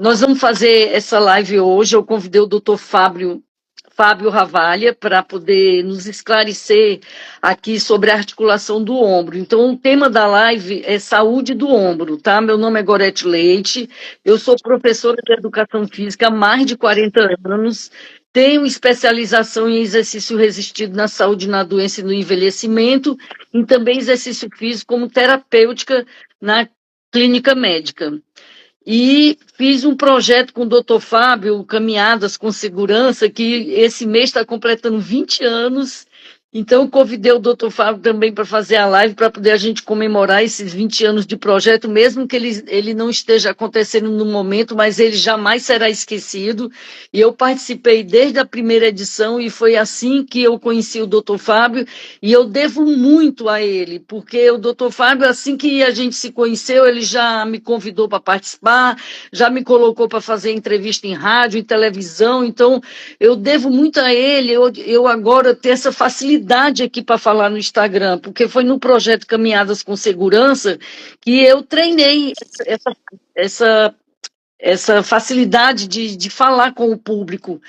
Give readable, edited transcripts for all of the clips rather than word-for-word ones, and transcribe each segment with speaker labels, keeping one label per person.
Speaker 1: Nós vamos fazer essa live hoje. Eu convidei o doutor Fábio Ravalha para poder nos esclarecer aqui sobre a articulação do ombro. Então, o tema da live é saúde do ombro, tá? Meu nome é Gorete Leite, eu sou professora de Educação Física há mais de 40 anos, tenho especialização em exercício resistido na saúde, na doença e no envelhecimento, e também exercício físico como terapêutica na clínica médica. E fiz um projeto com o doutor Fábio, Caminhadas com Segurança, que esse mês está completando 20 anos. Então, eu convidei o doutor Fábio também para fazer a live, para poder a gente comemorar esses 20 anos de projeto, mesmo que ele não esteja acontecendo no momento, mas ele jamais será esquecido. E eu participei desde a primeira edição, e foi assim que eu conheci o doutor Fábio, e eu devo muito a ele, porque o doutor Fábio, assim que a gente se conheceu, ele já me convidou para participar, já me colocou para fazer entrevista em rádio, em televisão, então eu devo muito a ele, eu agora ter essa facilidade aqui para falar no Instagram, porque foi no projeto Caminhadas com Segurança que eu treinei essa, essa facilidade de falar com o público.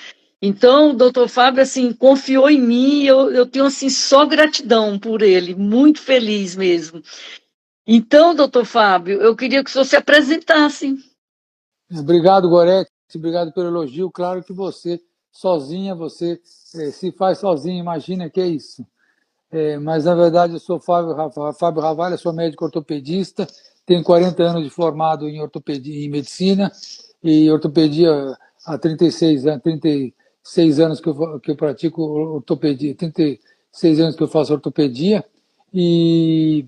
Speaker 1: Então, o doutor Fábio, assim, confiou em mim, eu tenho, assim, só gratidão por ele, muito feliz mesmo. Então, doutor Fábio, eu queria que o senhor se apresentasse.
Speaker 2: Obrigado, Gorete, obrigado pelo elogio. Claro que você, sozinha, se faz sozinha, imagina que é isso. Mas, na verdade, eu sou Fábio Ravalha, sou médico ortopedista, tenho 40 anos de formado em ortopedia, em medicina, e ortopedia há 36 anos que eu pratico ortopedia, 36 anos que eu faço ortopedia, e,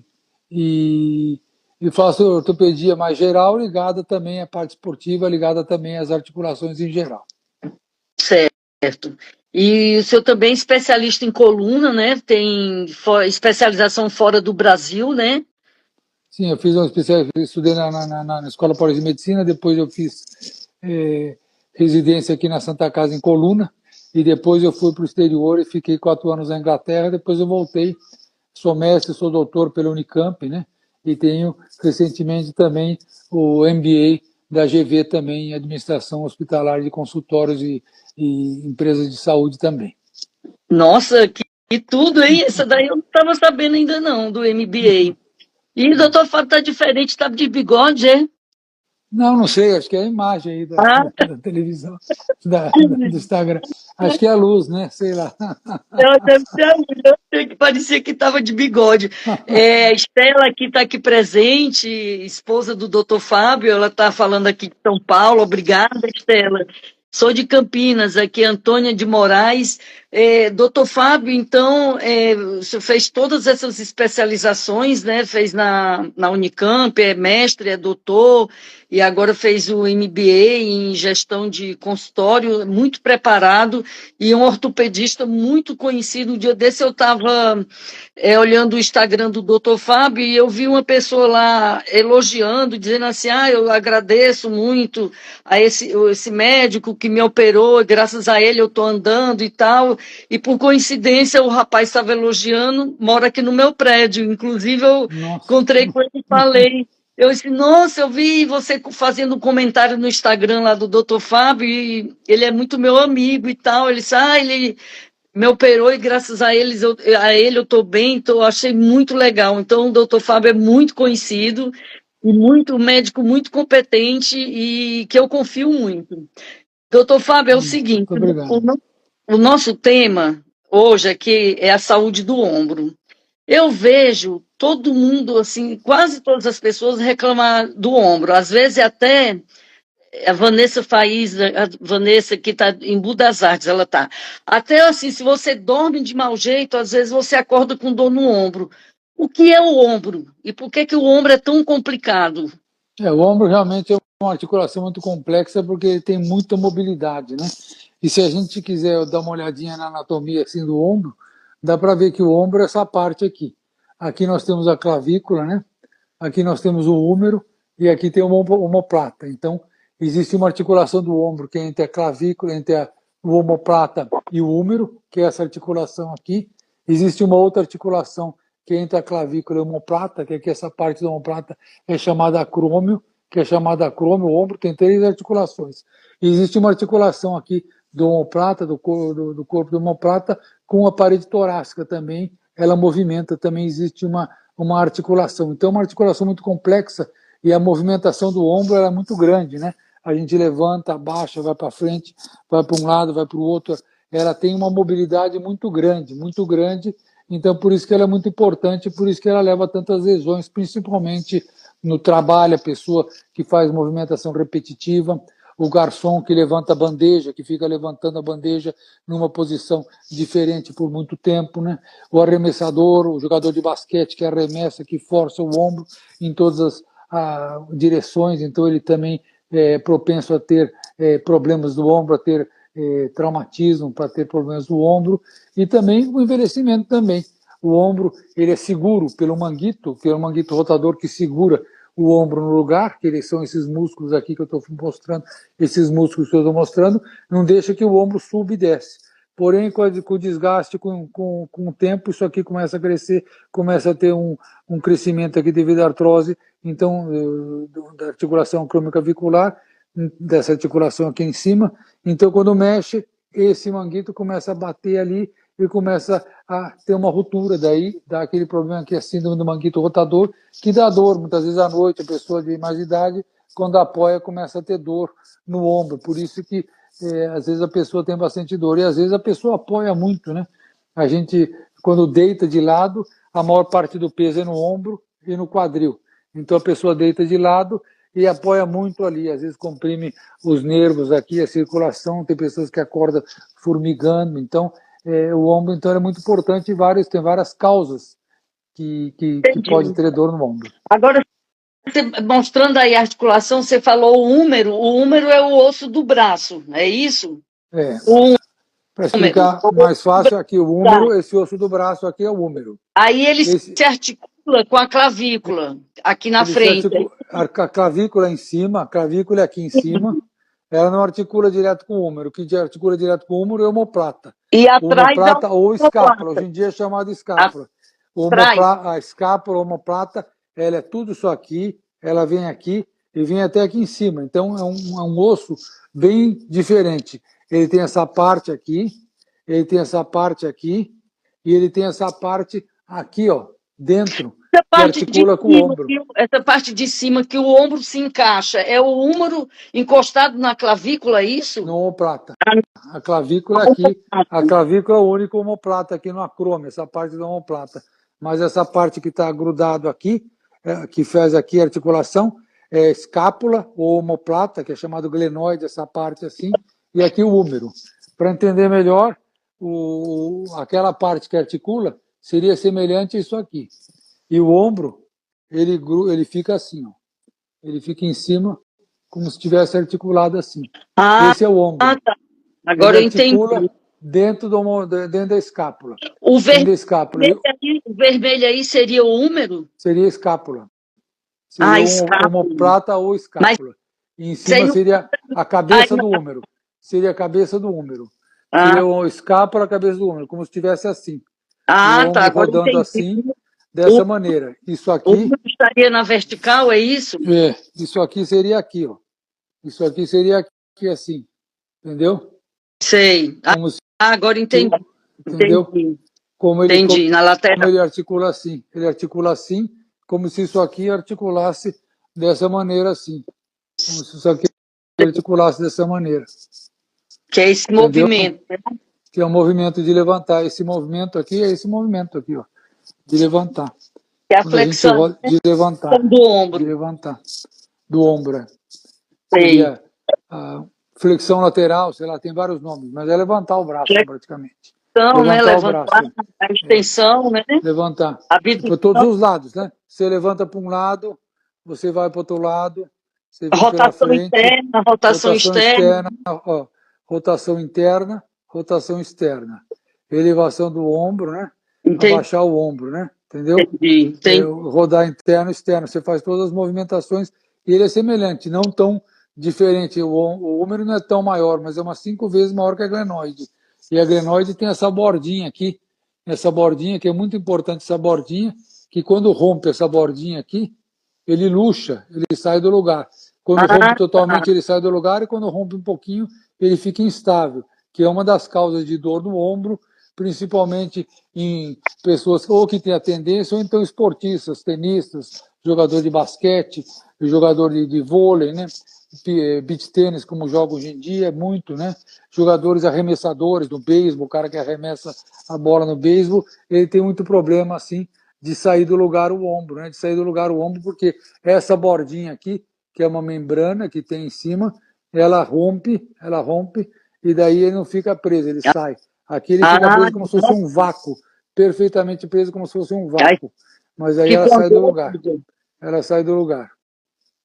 Speaker 2: e, e faço ortopedia mais geral, ligada também à parte esportiva, ligada também às articulações em geral.
Speaker 1: Certo. E o senhor também é especialista em coluna, né? Tem especialização fora do Brasil, né?
Speaker 2: Sim, eu fiz estudei na Escola Paulista de Medicina, depois eu fiz residência aqui na Santa Casa em Coluna, e depois eu fui para o exterior e fiquei 4 anos na Inglaterra, depois eu voltei, sou mestre, sou doutor pela Unicamp, né? E tenho recentemente também o MBA da GV também em administração hospitalar de consultórios e empresas de saúde também.
Speaker 1: Nossa, que tudo, hein? Essa daí eu não estava sabendo ainda não, do MBA. E o doutor Fábio está diferente, está de bigode, é?
Speaker 2: Não sei, acho que é a imagem aí
Speaker 1: Ah,
Speaker 2: da televisão, do Instagram. Acho que é a luz, né? Sei lá.
Speaker 1: deve ser a mulher que parecia que estava de bigode. A Estela, que está aqui presente, esposa do doutor Fábio, ela está falando aqui de São Paulo. Obrigada, Estela. Sou de Campinas, aqui Antônia de Moraes. Doutor Fábio, então, o senhor fez todas essas especializações, né? Fez na Unicamp, é mestre, é doutor, e agora fez o MBA em gestão de consultório, muito preparado, e um ortopedista muito conhecido. Um dia desse eu estava olhando o Instagram do doutor Fábio e eu vi uma pessoa lá elogiando, dizendo assim, eu agradeço muito a esse médico que me operou, graças a ele eu estou andando e tal, e por coincidência o rapaz estava elogiando, mora aqui no meu prédio, inclusive eu encontrei com ele e falei, eu disse, nossa, eu vi você fazendo um comentário no Instagram lá do doutor Fábio, e ele é muito meu amigo e tal, ele disse, ele me operou e graças a ele eu estou bem, achei muito legal. Então, o doutor Fábio é muito conhecido, e muito médico, muito competente e que eu confio muito. Doutor Fábio, é o seguinte,
Speaker 2: Muito obrigado.
Speaker 1: o nosso tema hoje aqui é a saúde do ombro. Eu vejo todo mundo, assim, quase todas as pessoas reclamar do ombro. Às vezes até a Vanessa Faíza, a Vanessa que está em Budas Artes, ela está. Até assim, se você dorme de mau jeito, às vezes você acorda com dor no ombro. O que é o ombro? E por que o ombro é tão complicado?
Speaker 2: O ombro realmente é uma articulação muito complexa porque ele tem muita mobilidade, né? E se a gente quiser dar uma olhadinha na anatomia assim do ombro, dá para ver que o ombro é essa parte aqui. Aqui nós temos a clavícula, né? Aqui nós temos o húmero e aqui tem o omoplata. Então, existe uma articulação do ombro que é entre a clavícula, o omoplata e o húmero, que é essa articulação aqui. Existe uma outra articulação que é entre a clavícula e o omoplata, que aqui essa parte do omoplata é chamada acrômio, que é chamada acrômio. O ombro tem 3 articulações. Existe uma articulação aqui do omoplata, do corpo do omoplata, com a parede torácica também, ela movimenta, também existe uma articulação. Então, é uma articulação muito complexa e a movimentação do ombro é muito grande, né? A gente levanta, abaixa, vai para frente, vai para um lado, vai para o outro. Ela tem uma mobilidade muito grande, muito grande. Então, por isso que ela é muito importante, por isso que ela leva tantas lesões, principalmente no trabalho, a pessoa que faz movimentação repetitiva, o garçom que levanta a bandeja, que fica levantando a bandeja numa posição diferente por muito tempo, né? O arremessador, o jogador de basquete que arremessa, que força o ombro em todas as direções, então ele também é propenso a ter problemas do ombro, a ter traumatismo, para ter problemas do ombro, e também o envelhecimento também. O ombro ele é seguro pelo manguito rotador que segura o ombro no lugar, que são esses músculos aqui que eu estou mostrando, esses músculos que eu estou mostrando, não deixa que o ombro suba e desce. Porém, com o desgaste, com o tempo, isso aqui começa a crescer, começa a ter um crescimento aqui devido à artrose, então, da articulação crômico-clavicular, dessa articulação aqui em cima. Então, quando mexe, esse manguito começa a bater ali e começa a ter uma ruptura, daí dá aquele problema que é a síndrome do manguito rotador, que dá dor, muitas vezes à noite, a pessoa de mais idade, quando apoia, começa a ter dor no ombro, por isso que às vezes a pessoa tem bastante dor, e às vezes a pessoa apoia muito, né? A gente, quando deita de lado, a maior parte do peso é no ombro e no quadril, então a pessoa deita de lado e apoia muito ali, às vezes comprime os nervos aqui, a circulação, tem pessoas que acordam formigando, então o ombro então é muito importante e tem várias causas que pode ter dor no ombro.
Speaker 1: Agora, você, mostrando aí a articulação, você falou o húmero é o osso do braço, é isso?
Speaker 2: Para explicar mais fácil, aqui o húmero, esse osso do braço aqui é o húmero.
Speaker 1: Aí ele se articula com a clavícula, aqui na frente.
Speaker 2: A clavícula em cima, a clavícula é aqui em cima, ela não articula direto com o húmero. O que articula direto com o húmero é o omoplata.
Speaker 1: E atrás
Speaker 2: omoplata ou escápula, hoje em dia é chamado escápula. A escápula, a omoplata, ela é tudo isso aqui, ela vem aqui e vem até aqui em cima. Então é um osso bem diferente. Ele tem essa parte aqui, ele tem essa parte aqui, e ele tem essa parte aqui, ó, dentro, que articula com o ombro.
Speaker 1: Essa parte de cima que o ombro se encaixa, é o húmero encostado na clavícula, é isso?
Speaker 2: No omoplata. A clavícula aqui, a clavícula é o único omoplata aqui no acrômio, essa parte do omoplata. Mas essa parte que está grudado aqui, que faz aqui a articulação, é escápula ou omoplata, que é chamado glenoide, essa parte assim, e aqui o húmero. Para entender melhor, aquela parte que articula seria semelhante a isso aqui. E o ombro, ele fica assim, ó. Ele fica em cima, como se estivesse articulado assim. Esse é o ombro.
Speaker 1: Tá. Agora eu entendi.
Speaker 2: Dentro da escápula.
Speaker 1: O vermelho aí seria o húmero?
Speaker 2: Seria a escápula. Seria omoplata ou escápula. E em cima seria a cabeça do húmero. Seria a cabeça do húmero. Seria o escápula, a cabeça do húmero, como se estivesse assim. O ombro rodando assim, dessa maneira. Isso aqui... O
Speaker 1: húmero estaria na vertical, é isso?
Speaker 2: Isso aqui seria aqui, ó. Isso aqui seria aqui assim. Entendeu?
Speaker 1: Sei. Agora entendi.
Speaker 2: Entendeu?
Speaker 1: Entendi. Na lateral.
Speaker 2: Como ele articula assim. Ele articula assim, como se isso aqui articulasse dessa maneira assim. Como se isso aqui articulasse dessa maneira.
Speaker 1: Que é esse
Speaker 2: Entendeu?
Speaker 1: movimento.
Speaker 2: Que é o movimento de levantar. Esse movimento aqui é esse movimento aqui, ó. De levantar.
Speaker 1: Que é a flexão
Speaker 2: de levantar.
Speaker 1: do ombro.
Speaker 2: De levantar. Do ombro. Seria a flexão lateral, sei lá, tem vários nomes, mas é levantar o braço, praticamente.
Speaker 1: Levantar a extensão, né?
Speaker 2: Levantar. Para todos os lados, né? Você levanta para um lado, você vai para o outro lado, você vem pela frente.
Speaker 1: Interna, rotação externa.
Speaker 2: Rotação interna, rotação externa. Elevação do ombro, né?
Speaker 1: Entendi.
Speaker 2: Abaixar o ombro, né? Entendeu?
Speaker 1: Entendi.
Speaker 2: Rodar interno, externo. Você faz todas as movimentações e ele é semelhante, não tão diferente. O húmero não é tão maior, mas é umas 5 vezes maior que a glenoide. E a glenoide tem essa bordinha aqui, essa bordinha que é muito importante, essa bordinha, que quando rompe essa bordinha aqui, ele luxa, ele sai do lugar. Quando rompe totalmente, ele sai do lugar, e quando rompe um pouquinho, ele fica instável, que é uma das causas de dor no ombro, principalmente em pessoas ou que têm a tendência, ou então esportistas, tenistas, jogador de basquete, jogador de vôlei, né? Beach tênis, como joga hoje em dia, muito, né? Jogadores arremessadores do beisebol, o cara que arremessa a bola no beisebol, ele tem muito problema, assim, de sair do lugar o ombro, né? De sair do lugar o ombro, porque essa bordinha aqui, que é uma membrana que tem em cima, ela rompe, e daí ele não fica preso, ele sai. Aqui ele fica preso como se fosse um vácuo, perfeitamente preso como se fosse um vácuo. Mas aí ela sai do lugar. Ela sai do lugar.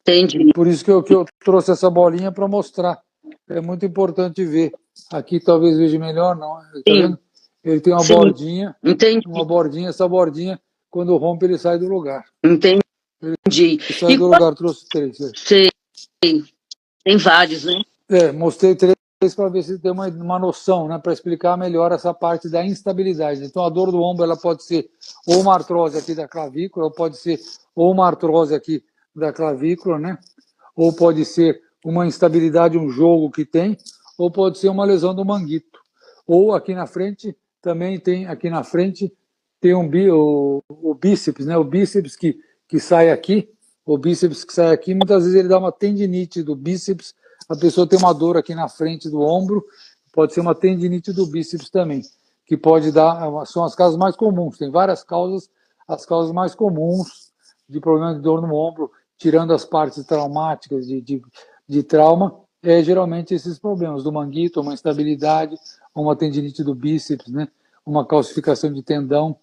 Speaker 1: Entendi.
Speaker 2: Por isso que eu trouxe essa bolinha para mostrar. É muito importante ver. Aqui talvez veja melhor, não. Tá vendo? Ele tem uma bordinha.
Speaker 1: Entendi.
Speaker 2: Uma bordinha, essa bordinha, quando rompe, ele sai do lugar.
Speaker 1: Entendi.
Speaker 2: Ele sai do lugar, trouxe 3.
Speaker 1: Sei. Tem vários, né?
Speaker 2: Mostrei 3 para ver se tem uma noção, né, para explicar melhor essa parte da instabilidade. Então, a dor do ombro ela pode ser ou uma artrose aqui da clavícula, ou pode ser ou uma artrose aqui da clavícula, né? Ou pode ser uma instabilidade, um jogo que tem, ou pode ser uma lesão do manguito. Ou aqui na frente, também tem, aqui na frente, tem o bíceps, né? O bíceps que sai aqui, muitas vezes ele dá uma tendinite do bíceps, a pessoa tem uma dor aqui na frente do ombro, pode ser uma tendinite do bíceps também, que pode dar, são as causas mais comuns, tem várias causas, as causas mais comuns de problema de dor no ombro, tirando as partes traumáticas de trauma, geralmente esses problemas do manguito, uma instabilidade, uma tendinite do bíceps, né? Uma calcificação de tendão,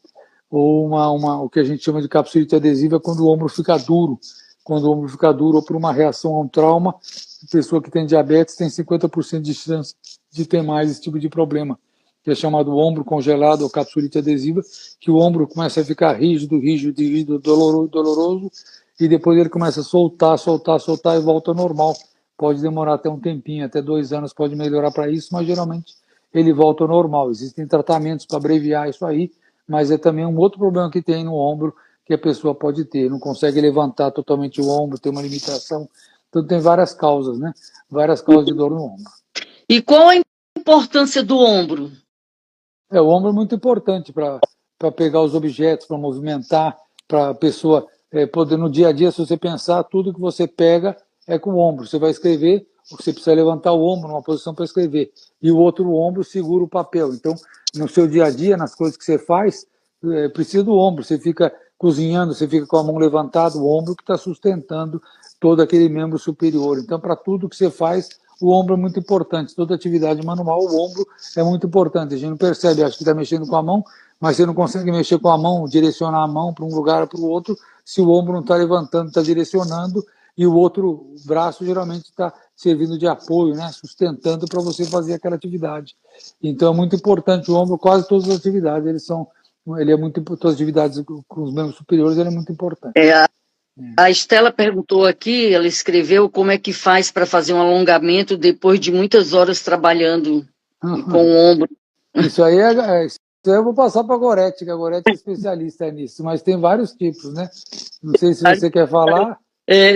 Speaker 2: ou o que a gente chama de capsulite adesiva, quando o ombro fica duro. Quando o ombro fica duro ou por uma reação a um trauma, a pessoa que tem diabetes tem 50% de chance de ter mais esse tipo de problema, que é chamado ombro congelado ou capsulite adesiva, que o ombro começa a ficar rígido, doloroso, e depois ele começa a soltar e volta ao normal. Pode demorar até um tempinho, até 2 anos pode melhorar para isso, mas geralmente ele volta ao normal. Existem tratamentos para abreviar isso aí, mas é também um outro problema que tem no ombro que a pessoa pode ter, não consegue levantar totalmente o ombro, tem uma limitação. Então tem várias causas, né? Várias causas de dor no ombro.
Speaker 1: E qual a importância do ombro?
Speaker 2: O ombro é muito importante para pegar os objetos, para movimentar, para a pessoa poder, no dia a dia, se você pensar, tudo que você pega é com o ombro. Você vai escrever, você precisa levantar o ombro numa posição para escrever, e o outro ombro segura o papel. Então, no seu dia a dia, nas coisas que você faz, precisa do ombro. Você fica cozinhando, você fica com a mão levantada, o ombro que está sustentando todo aquele membro superior. Então, para tudo que você faz, o ombro é muito importante. Toda atividade manual, o ombro é muito importante. A gente não percebe, acha que está mexendo com a mão, mas você não consegue mexer com a mão, direcionar a mão para um lugar ou para o outro, se o ombro não está levantando, está direcionando, e o outro braço geralmente está servindo de apoio, né, sustentando para você fazer aquela atividade. Então é muito importante o ombro, quase todas as atividades, ele é muito, todas as atividades com os membros superiores, ele é muito importante.
Speaker 1: A Estela perguntou aqui, ela escreveu como é que faz para fazer um alongamento depois de muitas horas trabalhando com o ombro.
Speaker 2: Isso aí eu vou passar para a Gorete, que a Gorete é especialista nisso, mas tem vários tipos, né? Não sei se você quer falar.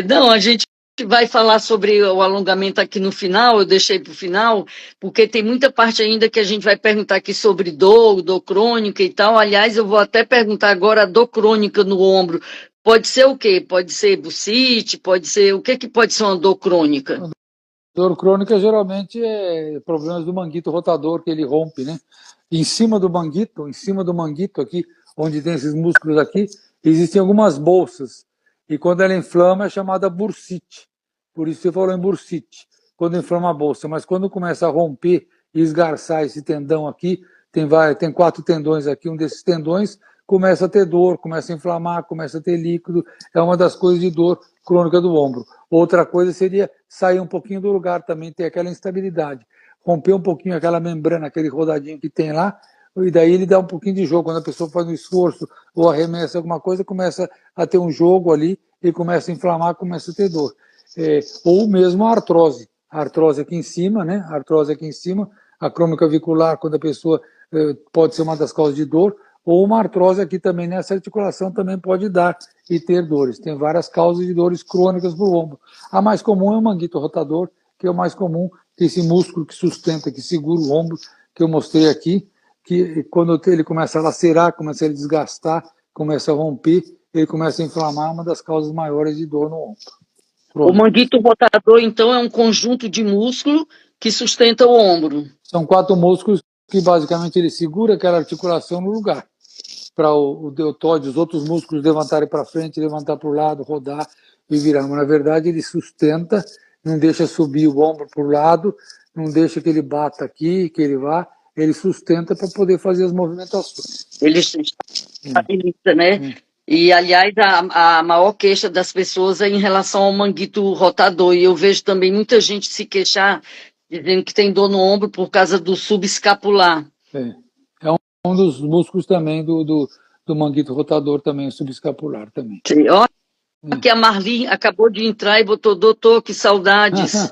Speaker 1: Não, a gente vai falar sobre o alongamento aqui no final, eu deixei para o final, porque tem muita parte ainda que a gente vai perguntar aqui sobre dor crônica e tal. Aliás, eu vou até perguntar agora a dor crônica no ombro. Pode ser o quê? Pode ser bursite? Pode ser... O que pode ser uma dor crônica?
Speaker 2: Dor crônica geralmente é problemas do manguito rotador, que ele rompe, né? Em cima do manguito aqui, onde tem esses músculos aqui, existem algumas bolsas. E quando ela inflama é chamada bursite. Por isso você falou em bursite, quando inflama a bolsa. Mas quando começa a romper e esgarçar esse tendão aqui, tem 4 tendões aqui, um desses tendões começa a ter dor, começa a inflamar, começa a ter líquido. É uma das coisas de dor crônica do ombro. Outra coisa seria sair um pouquinho do lugar também, ter aquela instabilidade. Romper um pouquinho aquela membrana, aquele rodadinho que tem lá, e daí ele dá um pouquinho de jogo. Quando a pessoa faz um esforço ou arremessa alguma coisa, começa a ter um jogo ali, e começa a inflamar, começa a ter dor. Ou mesmo a artrose. A artrose aqui em cima, né? A artrose aqui em cima, a crônica avicular, quando a pessoa pode ser uma das causas de dor, ou uma artrose aqui também nessa articulação também pode dar e ter dores. Tem várias causas de dores crônicas para o ombro. A mais comum é o manguito rotador, que é o mais comum, que esse músculo que sustenta, que segura o ombro, que eu mostrei aqui, que quando ele começa a lacerar, começa a desgastar, começa a romper, ele começa a inflamar, uma das causas maiores de dor no ombro.
Speaker 1: O manguito rotador, então, é um conjunto de músculo que sustenta o ombro.
Speaker 2: São 4 músculos que basicamente ele segura aquela articulação no lugar, para o deltoide, os outros músculos levantarem para frente, levantar para o lado, rodar e virar. Mas, na verdade, ele sustenta, não deixa subir o ombro para o lado, não deixa que ele bata aqui, que ele vá, ele sustenta para poder fazer as movimentações.
Speaker 1: Ele estabiliza, né? E, aliás, a maior queixa das pessoas é em relação ao manguito rotador. E eu vejo também muita gente se queixar, dizendo que tem dor no ombro por causa do subescapular.
Speaker 2: É um dos músculos também do manguito rotador, também, o subescapular também.
Speaker 1: Sim. Olha que a Marli acabou de entrar e botou, doutor, que saudades.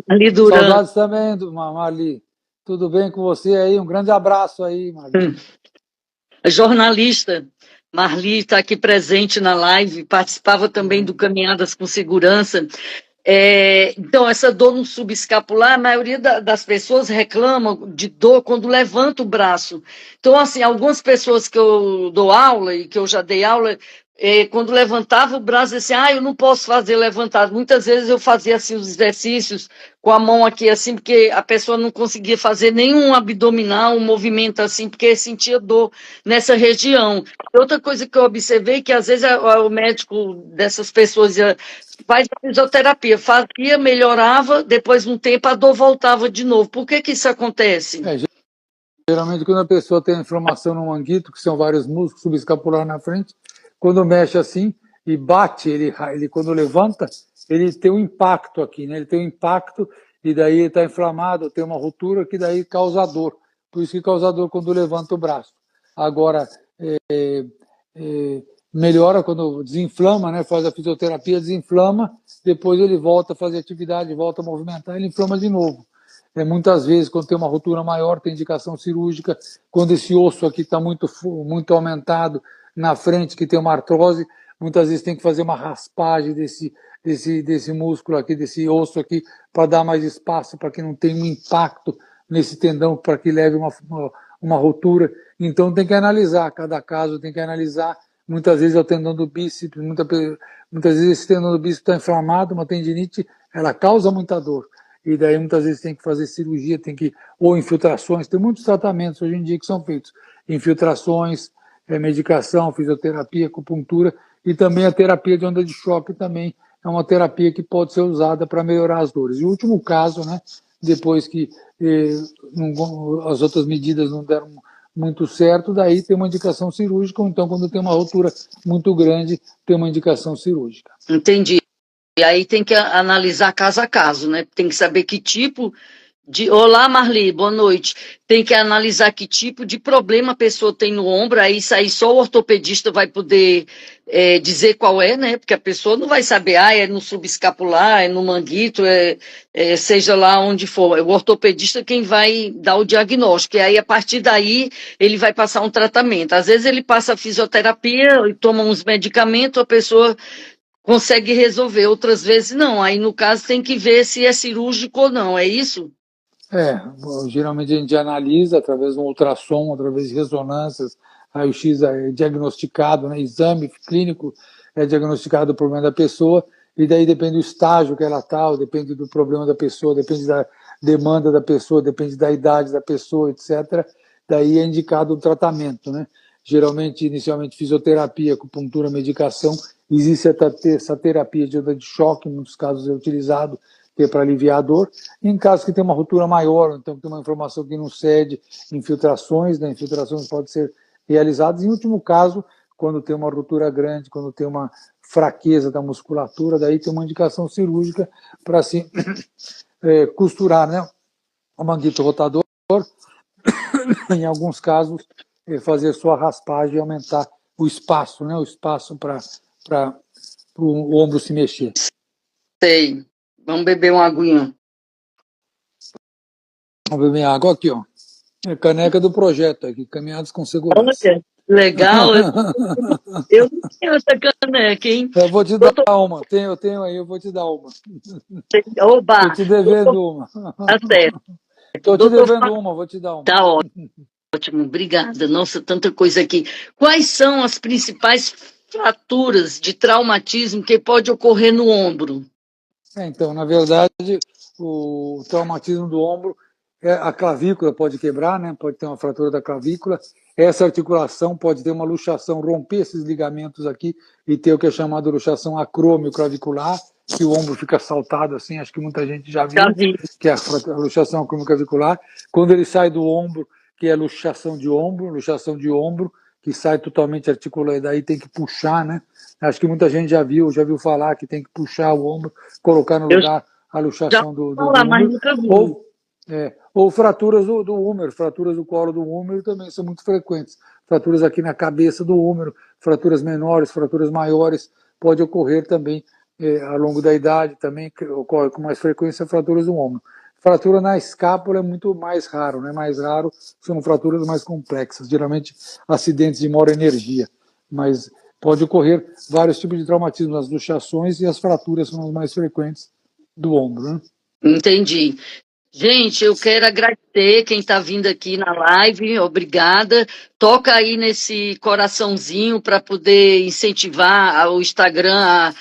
Speaker 1: Marli Duran.
Speaker 2: Saudades também, Marli. Tudo bem com você aí? Um grande abraço aí, Marli.
Speaker 1: A jornalista Marli está aqui presente na live, participava também do Caminhadas com Segurança. Então, essa dor no subescapular, a maioria das pessoas reclamam de dor quando levanta o braço. Então, assim, algumas pessoas que eu dou aula e que eu já dei aula, quando levantava o braço, assim, eu não posso fazer levantado. Muitas vezes eu fazia assim os exercícios com a mão aqui assim, porque a pessoa não conseguia fazer nenhum abdominal, um movimento assim, porque sentia dor nessa região. Outra coisa que eu observei, que às vezes o médico dessas pessoas faz a fisioterapia, fazia, melhorava, depois de um tempo a dor voltava de novo. Por que isso acontece?
Speaker 2: Geralmente quando a pessoa tem inflamação no manguito, que são vários músculos subescapulares na frente, quando mexe assim e bate, ele quando levanta, ele tem um impacto aqui, né? Ele tem um impacto e daí ele está inflamado, tem uma ruptura que daí causa dor. Por isso que causa dor quando levanta o braço. Agora, melhora quando desinflama, né? Faz a fisioterapia, desinflama, depois ele volta a fazer atividade, volta a movimentar, ele inflama de novo. Muitas vezes, quando tem uma ruptura maior, tem indicação cirúrgica. Quando esse osso aqui está muito aumentado na frente, que tem uma artrose, muitas vezes tem que fazer uma raspagem desse músculo aqui, desse osso aqui, para dar mais espaço, para que não tenha um impacto nesse tendão, para que leve uma ruptura. Então tem que analisar, cada caso tem que analisar. Muitas vezes é o tendão do bíceps, muitas vezes esse tendão do bíceps está inflamado, uma tendinite, ela causa muita dor. E daí muitas vezes tem que fazer cirurgia, ou infiltrações, tem muitos tratamentos hoje em dia que são feitos. Infiltrações, medicação, fisioterapia, acupuntura, e também a terapia de onda de choque também é uma terapia que pode ser usada para melhorar as dores. E o último caso, né, depois que as outras medidas não deram muito certo, daí tem uma indicação cirúrgica, ou então quando tem uma ruptura muito grande, tem uma indicação cirúrgica.
Speaker 1: Entendi. E aí tem que analisar caso a caso, né? Tem que saber que tipo de... Olá, Marli, boa noite. Tem que analisar que tipo de problema a pessoa tem no ombro, aí isso aí só o ortopedista vai poder dizer qual é, né? Porque a pessoa não vai saber, é no subescapular, é no manguito, seja lá onde for. É o ortopedista quem vai dar o diagnóstico. E aí, a partir daí, ele vai passar um tratamento. Às vezes ele passa a fisioterapia e toma uns medicamentos, a pessoa consegue resolver, outras vezes não. Aí, no caso, tem que ver se é cirúrgico ou não, é isso?
Speaker 2: Geralmente a gente analisa através de um ultrassom, através de ressonâncias, raio-x é diagnosticado, né, exame clínico é diagnosticado o problema da pessoa, e daí depende do estágio que ela está, depende do problema da pessoa, depende da demanda da pessoa, depende da idade da pessoa, etc. Daí é indicado o tratamento, né? Geralmente, inicialmente, fisioterapia, acupuntura, medicação. Existe essa terapia de onda de choque, em muitos casos é utilizado, que é para aliviar a dor. Em casos que tem uma ruptura maior, então tem uma inflamação que não cede, infiltrações, né? Infiltrações podem ser realizadas. Em último caso, quando tem uma ruptura grande, quando tem uma fraqueza da musculatura, daí tem uma indicação cirúrgica para assim, costurar, né, o manguito rotador, em alguns casos, fazer sua raspagem e aumentar o espaço, né, o espaço para o ombro se mexer.
Speaker 1: Sei. Vamos beber uma aguinha.
Speaker 2: Vamos beber água aqui, ó. É caneca do projeto aqui, caminhadas com segurança.
Speaker 1: Olha, legal. Eu não tenho essa caneca, hein?
Speaker 2: Eu vou te dar
Speaker 1: Doutor,
Speaker 2: uma. Eu tenho aí, eu vou te dar uma. Tô
Speaker 1: oba,
Speaker 2: te devendo uma.
Speaker 1: tá certo.
Speaker 2: Tô te
Speaker 1: Doutor,
Speaker 2: devendo uma, vou te dar uma.
Speaker 1: tá ótimo, obrigada. Nossa, tanta coisa aqui. Quais são as principais fraturas de traumatismo que pode ocorrer no ombro?
Speaker 2: Então, na verdade, o traumatismo do ombro, a clavícula pode quebrar, né? Pode ter uma fratura da clavícula. Essa articulação pode ter uma luxação, romper esses ligamentos aqui e ter o que é chamado de luxação acromioclavicular, que o ombro fica saltado assim, acho que muita gente já
Speaker 1: Já
Speaker 2: viu,
Speaker 1: vi.
Speaker 2: que é a luxação acromioclavicular. Quando ele sai do ombro, que é luxação de ombro, que sai totalmente articulado, daí tem que puxar, né? Acho que muita gente já viu falar que tem que puxar o ombro, colocar no
Speaker 1: Eu
Speaker 2: lugar a
Speaker 1: já
Speaker 2: luxação
Speaker 1: ouvi
Speaker 2: do
Speaker 1: falar, mas
Speaker 2: húmero,
Speaker 1: nunca vi.
Speaker 2: ou, ou fraturas do húmero, fraturas do colo do húmero também são muito frequentes. Fraturas aqui na cabeça do húmero, fraturas menores, fraturas maiores, pode ocorrer também ao longo da idade, também ocorre com mais frequência fraturas do ombro. Fratura na escápula é muito mais raro, né? Mais raro são fraturas mais complexas, geralmente acidentes de maior energia, mas pode ocorrer vários tipos de traumatismo, as luxações e as fraturas são as mais frequentes do ombro, né?
Speaker 1: Entendi. Gente, eu quero agradecer quem está vindo aqui na live, obrigada. Toca aí nesse coraçãozinho para poder incentivar o Instagram a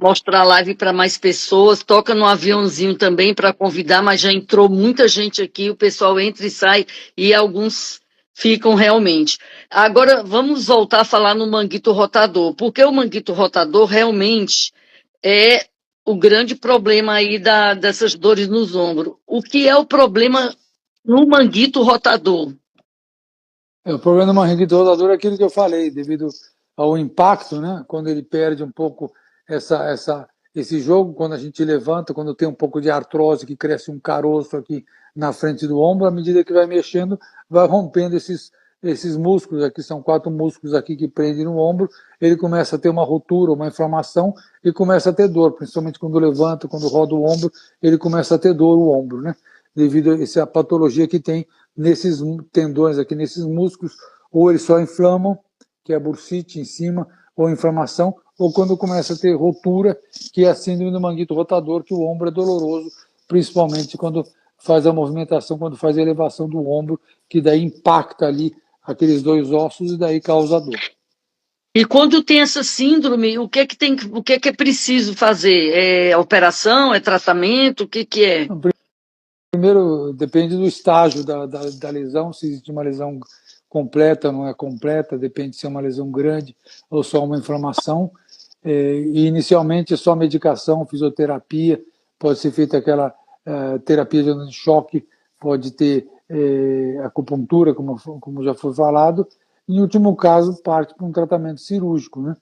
Speaker 1: mostrar a live para mais pessoas. Toca no aviãozinho também para convidar, mas já entrou muita gente aqui, o pessoal entra e sai e alguns ficam realmente. Agora vamos voltar a falar no manguito rotador, porque o manguito rotador realmente é o grande problema aí dessas dores nos ombros. O que é o problema no manguito rotador?
Speaker 2: O problema do manguito rotador é aquilo que eu falei, devido ao impacto, né? Quando ele perde um pouco esse jogo, quando a gente levanta, quando tem um pouco de artrose, que cresce um caroço aqui na frente do ombro, à medida que vai mexendo, vai rompendo esses músculos aqui, são 4 músculos aqui que prendem no ombro, ele começa a ter uma ruptura, uma inflamação e começa a ter dor, principalmente quando levanta, quando roda o ombro, ele começa a ter dor o ombro, né? Devido a essa patologia que tem nesses tendões aqui, nesses músculos, ou eles só inflamam, que é a bursite em cima, ou inflamação, ou quando começa a ter rotura, que é a síndrome do manguito rotador, que o ombro é doloroso, principalmente quando faz a movimentação, quando faz a elevação do ombro, que daí impacta ali aqueles 2 ossos e daí causa dor.
Speaker 1: E quando tem essa síndrome, o que é que é preciso fazer? É operação, é tratamento, o que que é?
Speaker 2: Primeiro, depende do estágio da lesão, se existe uma lesão completa ou não é completa, depende se é uma lesão grande ou só uma inflamação. E inicialmente só medicação, fisioterapia, pode ser feita aquela terapia de choque, pode ter acupuntura, como já foi falado. Em último caso, parte para um tratamento cirúrgico, né?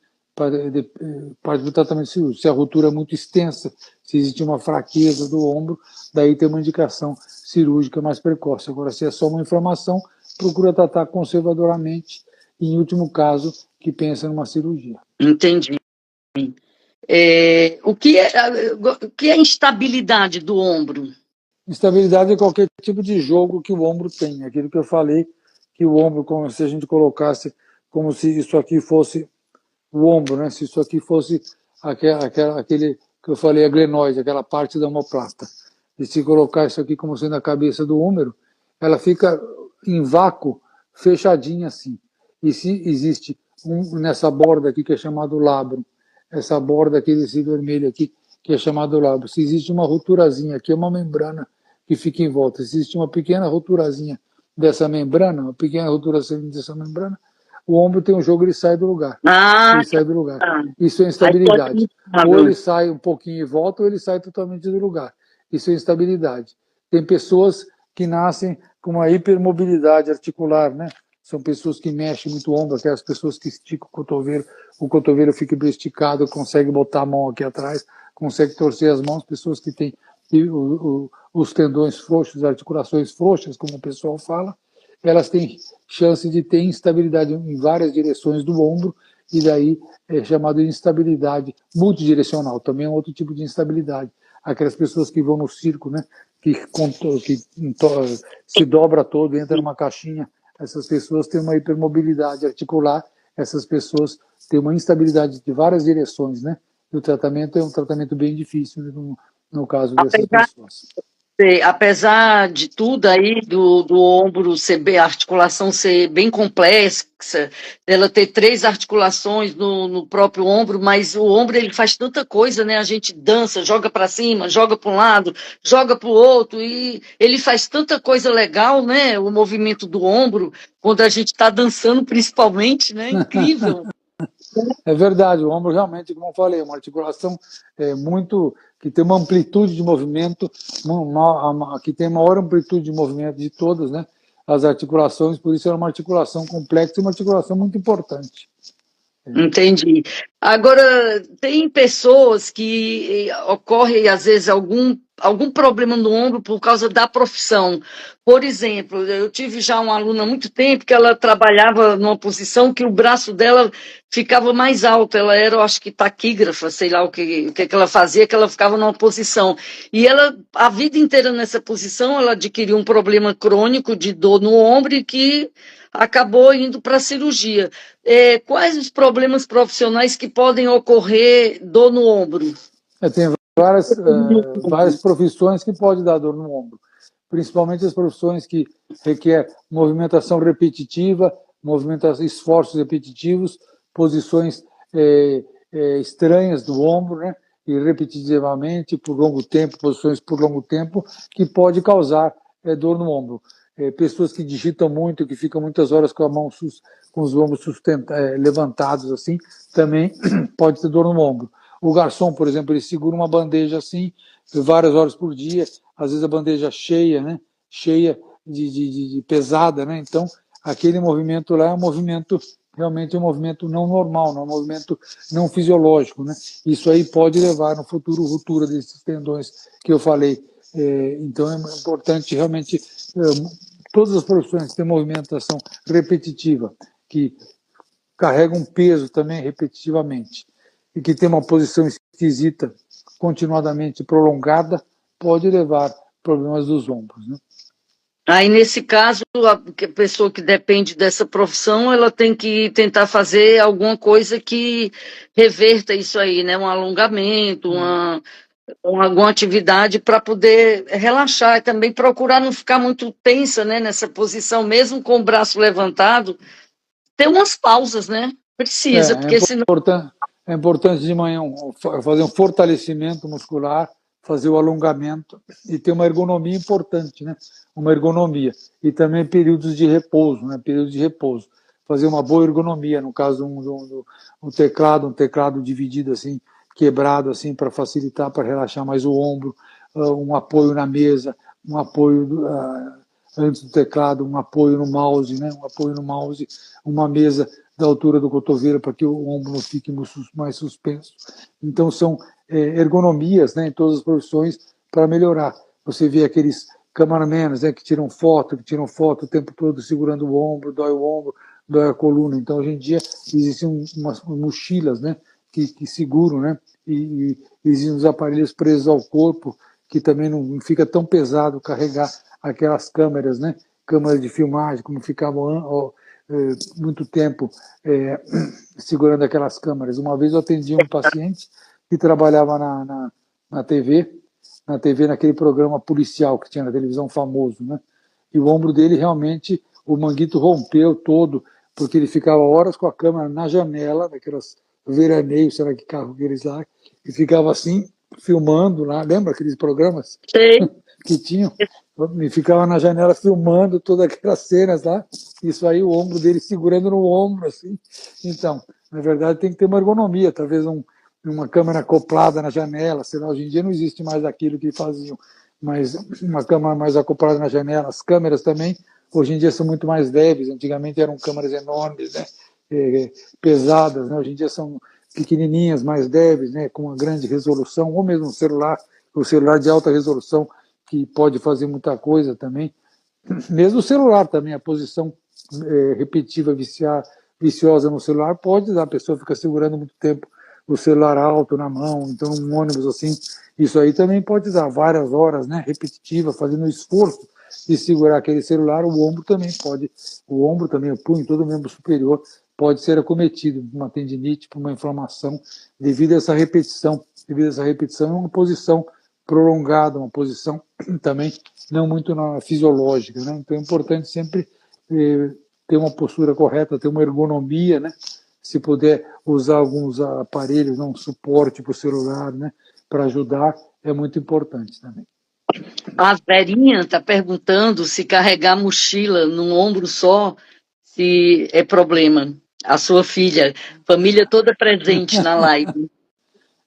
Speaker 2: Parte do tratamento cirúrgico. Se a ruptura é muito extensa, se existe uma fraqueza do ombro, daí tem uma indicação cirúrgica mais precoce. Agora, se é só uma inflamação, procura tratar conservadoramente e, em último caso, que pensa numa cirurgia.
Speaker 1: Entendi. O que é instabilidade do ombro?
Speaker 2: Instabilidade é qualquer tipo de jogo que o ombro tem. Aquilo que eu falei, que o ombro, como se a gente colocasse como se isso aqui fosse o ombro, né? Se isso aqui fosse aquele que eu falei, a glenoide, aquela parte da omoplata. E se colocar isso aqui como sendo a cabeça do húmero, ela fica em vácuo, fechadinha assim. E se existe nessa borda aqui que é chamado labro, essa borda aqui desse vermelho aqui, que é chamado labro, se existe uma roturazinha aqui, é uma membrana que fica em volta, se existe uma pequena roturazinha dessa membrana, uma pequena roturazinha dessa membrana, o ombro tem um jogo, ele sai do lugar.
Speaker 1: Ah,
Speaker 2: Ele sai do lugar.
Speaker 1: tá.
Speaker 2: Isso é
Speaker 1: Aí pode
Speaker 2: instabilidade. Ou ele sai um pouquinho e volta, ou ele sai totalmente do lugar. Isso é instabilidade. Tem pessoas que nascem com uma hipermobilidade articular, né? São pessoas que mexem muito o ombro, aquelas pessoas que esticam o cotovelo fica bem esticado, consegue botar a mão aqui atrás, consegue torcer as mãos, pessoas que têm os tendões frouxos, articulações frouxas, como o pessoal fala, elas têm chance de ter instabilidade em várias direções do ombro, e daí é chamado de instabilidade multidirecional, também é um outro tipo de instabilidade. Aquelas pessoas que vão no circo, né, que se dobra todo, entra numa caixinha. Essas pessoas têm uma hipermobilidade articular, essas pessoas têm uma instabilidade de várias direções, né? E o tratamento é um tratamento bem difícil no caso dessas pessoas.
Speaker 1: Apesar de tudo aí, do ombro ser bem, a articulação ser bem complexa, ela ter 3 articulações no próprio ombro, mas o ombro ele faz tanta coisa, né? A gente dança, joga para cima, joga para um lado, joga para o outro, e ele faz tanta coisa legal, né? O movimento do ombro, quando a gente está dançando, principalmente, né? Incrível.
Speaker 2: É verdade, o ombro realmente, como eu falei, é uma articulação que tem uma amplitude de movimento, que tem a maior amplitude de movimento de todas, né? As articulações, por isso é uma articulação complexa e uma articulação muito importante.
Speaker 1: Entendi. Agora, tem pessoas que ocorre, às vezes, algum problema no ombro por causa da profissão. Por exemplo, eu tive já uma aluna há muito tempo que ela trabalhava numa posição que o braço dela ficava mais alto. Ela era, eu acho que taquígrafa, sei lá o que ela fazia, que ela ficava numa posição. E ela, a vida inteira nessa posição, ela adquiriu um problema crônico de dor no ombro e que acabou indo para a cirurgia. Quais os problemas profissionais que podem ocorrer dor no ombro?
Speaker 2: Tem várias profissões que podem dar dor no ombro, principalmente as profissões que requer movimentação repetitiva, esforços repetitivos, posições estranhas do ombro, né? E repetitivamente, por longo tempo, posições por longo tempo, que pode causar dor no ombro. Pessoas que digitam muito, que ficam muitas horas com a mão com os ombros levantados assim, também pode ter dor no ombro. O garçom, por exemplo, ele segura uma bandeja assim, várias horas por dia, às vezes a bandeja cheia, né? Cheia de pesada, né? Então, aquele movimento lá é um movimento realmente um movimento não normal, um movimento não fisiológico, né? Isso aí pode levar no futuro ruptura desses tendões que eu falei. Então é importante realmente todas as profissões que têm movimentação repetitiva, que carregam um peso também repetitivamente e que tem uma posição esquisita continuadamente prolongada, pode levar problemas dos ombros, né?
Speaker 1: Aí, nesse caso, a pessoa que depende dessa profissão, ela tem que tentar fazer alguma coisa que reverta isso aí, né? Um alongamento, alguma atividade para poder relaxar e também procurar não ficar muito tensa, né? Nessa posição, mesmo com o braço levantado, ter umas pausas, né? Precisa, porque senão...
Speaker 2: É importante de manhã fazer um fortalecimento muscular, fazer o alongamento e ter uma ergonomia importante, né? Uma ergonomia. E também períodos de repouso, né? Períodos de repouso. Fazer uma boa ergonomia, no caso um teclado dividido assim, quebrado assim, para facilitar, para relaxar mais o ombro, um apoio na mesa, um apoio antes do teclado, um apoio no mouse, né? Um apoio no mouse, uma mesa da altura do cotovelo para que o ombro não fique mais suspenso. Então são ergonomias, né, em todas as profissões para melhorar. Você vê aqueles cameramenos, né, que tiram foto o tempo todo segurando o ombro, dói a coluna. Então hoje em dia existem umas mochilas, né, que seguram, né, e existem os aparelhos presos ao corpo que também não fica tão pesado carregar aquelas câmeras, né, câmeras de filmagem, como ficavam muito tempo segurando aquelas câmeras. Uma vez eu atendi um paciente que trabalhava na TV, naquele programa policial que tinha na televisão famoso, né? E o ombro dele realmente, o manguito rompeu todo, porque ele ficava horas com a câmera na janela, daquelas veraneios, sei lá que carro que eles lá, e ficava assim, filmando lá, lembra aqueles programas?
Speaker 1: Sei.
Speaker 2: Que tinham? E ficava na janela filmando todas aquelas cenas lá, isso aí, o ombro dele segurando no ombro, assim. Então, na verdade, tem que ter uma ergonomia, talvez uma câmera acoplada na janela, sei lá, hoje em dia não existe mais aquilo que faziam, mas uma câmera mais acoplada na janela, as câmeras também, hoje em dia são muito mais leves, antigamente eram câmeras enormes, né, pesadas, né, hoje em dia são pequenininhas, mais leves, né, com uma grande resolução, ou mesmo o celular de alta resolução, que pode fazer muita coisa também. Mesmo o celular também, a posição repetitiva, viciosa no celular, pode dar, a pessoa fica segurando muito tempo o celular alto na mão, então um ônibus assim, isso aí também pode dar várias horas, né, repetitiva, fazendo esforço de segurar aquele celular, o ombro também, o punho, todo o membro superior pode ser acometido por uma tendinite, por uma inflamação, devido a essa repetição. Devido a essa repetição, é uma posição prolongada, uma posição também não muito fisiológica, né? Então é importante sempre ter uma postura correta, ter uma ergonomia, né? Se puder usar alguns aparelhos, um suporte para o celular, né? Para ajudar, é muito importante também.
Speaker 1: A Verinha está perguntando se carregar mochila num ombro só, se é problema. A sua filha, família toda presente na live.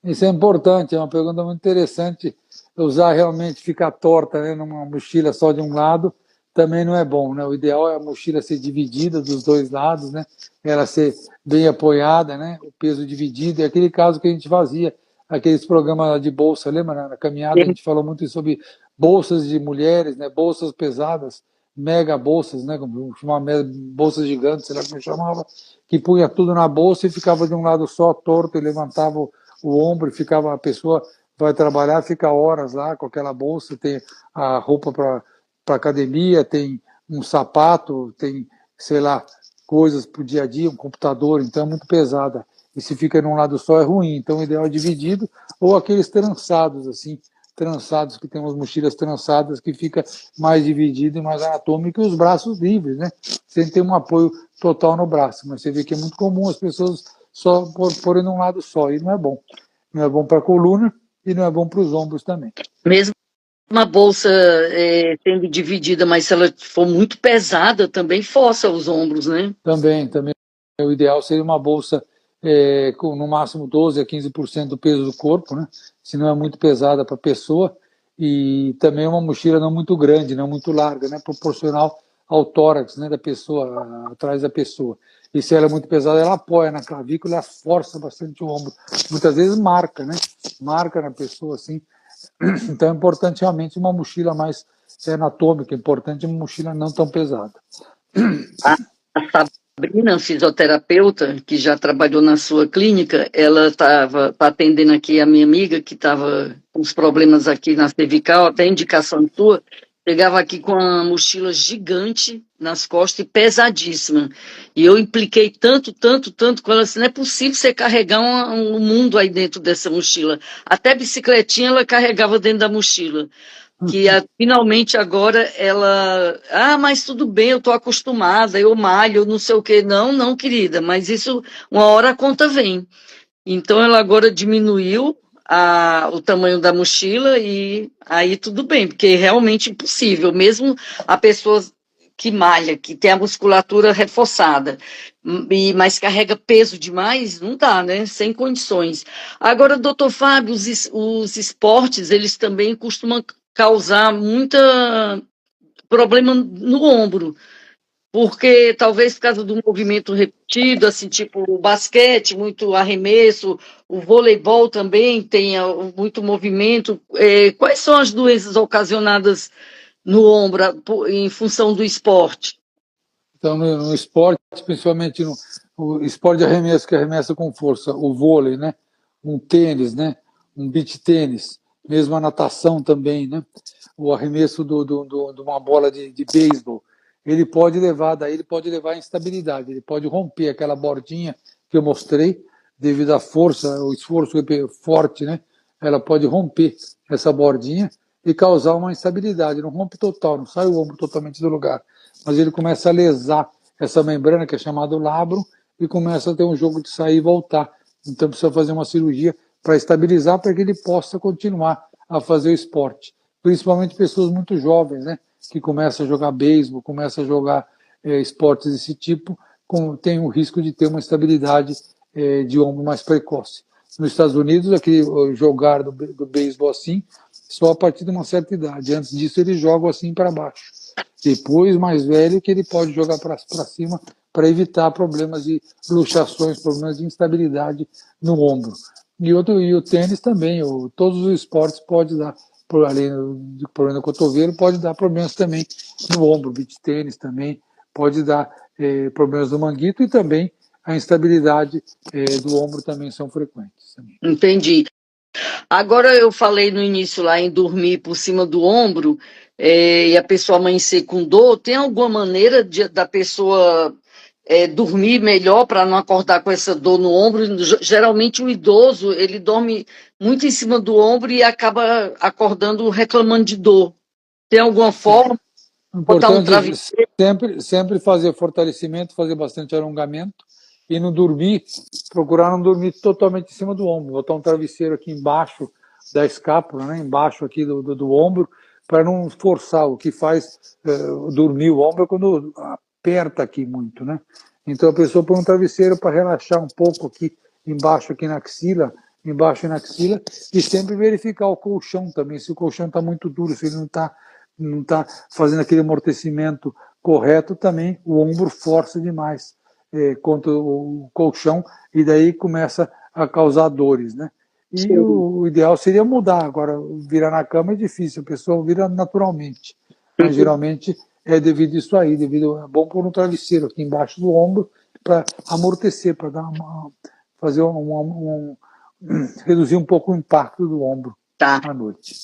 Speaker 2: Isso é importante, é uma pergunta muito interessante. Usar realmente ficar torta, né, numa mochila só de um lado também não é bom, né? O ideal é a mochila ser dividida dos dois lados, né? Ela ser bem apoiada, né? O peso dividido. É aquele caso que a gente fazia, aqueles programas de bolsa, lembra? Na caminhada a gente falou muito sobre bolsas de mulheres, né? Bolsas pesadas, mega bolsas, né? Como chamava, bolsas gigantes, sei lá como chamava, que punha tudo na bolsa e ficava de um lado só torto e levantava o ombro, ficava a pessoa vai trabalhar, fica horas lá com aquela bolsa, tem a roupa para academia, tem um sapato, tem, sei lá, coisas para o dia a dia, um computador, então é muito pesada. E se fica num lado só é ruim, então o ideal é dividido, ou aqueles trançados, assim, trançados, que tem umas mochilas trançadas, que fica mais dividido e mais anatômico, e os braços livres, né? Sem ter um apoio total no braço. Mas você vê que é muito comum as pessoas só porem num lado só, e não é bom. Não é bom para a coluna e não é bom para os ombros também.
Speaker 1: Mesmo uma bolsa sendo dividida, mas se ela for muito pesada, também força os ombros, né?
Speaker 2: Também. O ideal seria uma bolsa com no máximo 12 a 15% do peso do corpo, né? Se não é muito pesada para a pessoa. E também uma mochila não muito grande, não muito larga, né? Proporcional ao tórax, né, da pessoa, atrás da pessoa. E se ela é muito pesada, ela apoia na clavícula, ela força bastante o ombro. Muitas vezes marca, né? Marca na pessoa, assim. Então é importante realmente uma mochila mais anatômica, é importante uma mochila não tão pesada.
Speaker 1: A Sabrina, fisioterapeuta, que já trabalhou na sua clínica, ela estava atendendo aqui a minha amiga, que estava com os problemas aqui na cervical, até indicação sua, chegava aqui com uma mochila gigante nas costas e pesadíssima. E eu impliquei tanto com ela, assim, não é possível você carregar um mundo aí dentro dessa mochila. Até bicicletinha ela carregava dentro da mochila que finalmente agora ela, mas tudo bem, eu estou acostumada, eu malho, não sei o quê. Não, querida, mas isso, uma hora a conta vem. Então ela agora diminuiu o tamanho da mochila e aí tudo bem, porque é realmente impossível, mesmo a pessoa que malha, que tem a musculatura reforçada, mas carrega peso demais, não dá, né? Sem condições. Agora, doutor Fábio, os esportes, eles também costumam causar muita problema no ombro, porque talvez por causa do movimento repetido, assim, tipo o basquete, muito arremesso, o voleibol também tem muito movimento. Quais são as doenças ocasionadas no ombro em função do esporte?
Speaker 2: Então, no esporte, principalmente no esporte de arremesso, que arremessa com força, o vôlei, né? Um tênis, né? Um beach tênis, mesmo a natação também, né? O arremesso de uma bola de beisebol, ele pode levar à instabilidade, ele pode romper aquela bordinha que eu mostrei, devido à força, o esforço forte, né? Ela pode romper essa bordinha e causar uma instabilidade, não rompe total, não sai o ombro totalmente do lugar, mas ele começa a lesar essa membrana que é chamada labro e começa a ter um jogo de sair e voltar. Então precisa fazer uma cirurgia para estabilizar, para que ele possa continuar a fazer o esporte. Principalmente pessoas muito jovens, né, que começam a jogar beisebol, começam a jogar esportes desse tipo, tem o risco de ter uma estabilidade de ombro mais precoce. Nos Estados Unidos, aquele jogar do beisebol assim, só a partir de uma certa idade. Antes disso, eles jogam assim para baixo. Depois, mais velho, que ele pode jogar para cima para evitar problemas de luxações, problemas de instabilidade no ombro. E o tênis também, todos os esportes podem dar, além do problema do cotovelo, pode dar problemas também no ombro. O beach tênis também pode dar problemas no manguito e também a instabilidade do ombro também são frequentes.
Speaker 1: Entendi. Agora eu falei no início lá em dormir por cima do ombro e a pessoa amanhecer com dor. Tem alguma maneira da pessoa dormir melhor para não acordar com essa dor no ombro? Geralmente o idoso ele dorme muito em cima do ombro e acaba acordando reclamando de dor. Tem alguma forma? Botar um
Speaker 2: Importante
Speaker 1: travesseiro?
Speaker 2: sempre fazer fortalecimento, fazer bastante alongamento e não dormir, procurar não dormir totalmente em cima do ombro, botar um travesseiro aqui embaixo da escápula, né, embaixo aqui do ombro, para não forçar. O que faz dormir o ombro é quando aperta aqui muito, né? Então a pessoa põe um travesseiro para relaxar um pouco aqui embaixo, aqui na axila, embaixo na axila, e sempre verificar o colchão também, se o colchão está muito duro, se ele não tá fazendo aquele amortecimento correto, também o ombro força demais contra o colchão e daí começa a causar dores, né? E o ideal seria mudar. Agora, virar na cama é difícil, a pessoa vira naturalmente. Mas geralmente é devido a isso aí, é bom pôr um travesseiro aqui embaixo do ombro para amortecer, para fazer reduzir um pouco o impacto do ombro
Speaker 1: Tá.
Speaker 2: à noite.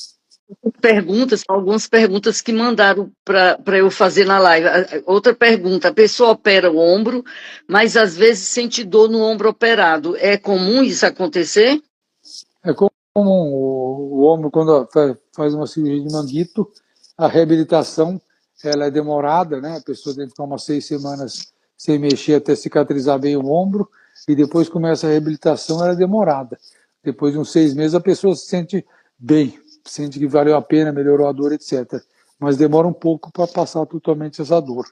Speaker 1: Algumas perguntas que mandaram para eu fazer na live. Outra pergunta: a pessoa opera o ombro, mas às vezes sente dor no ombro operado. É comum isso acontecer?
Speaker 2: É comum o ombro, quando faz uma cirurgia de manguito, a reabilitação ela é demorada, né? A pessoa tem que ficar umas 6 semanas sem mexer até cicatrizar bem o ombro, e depois começa a reabilitação, ela é demorada. Depois de uns 6 meses, a pessoa se sente bem, sente que valeu a pena, melhorou a dor, etc. Mas demora um pouco para passar totalmente essa dor.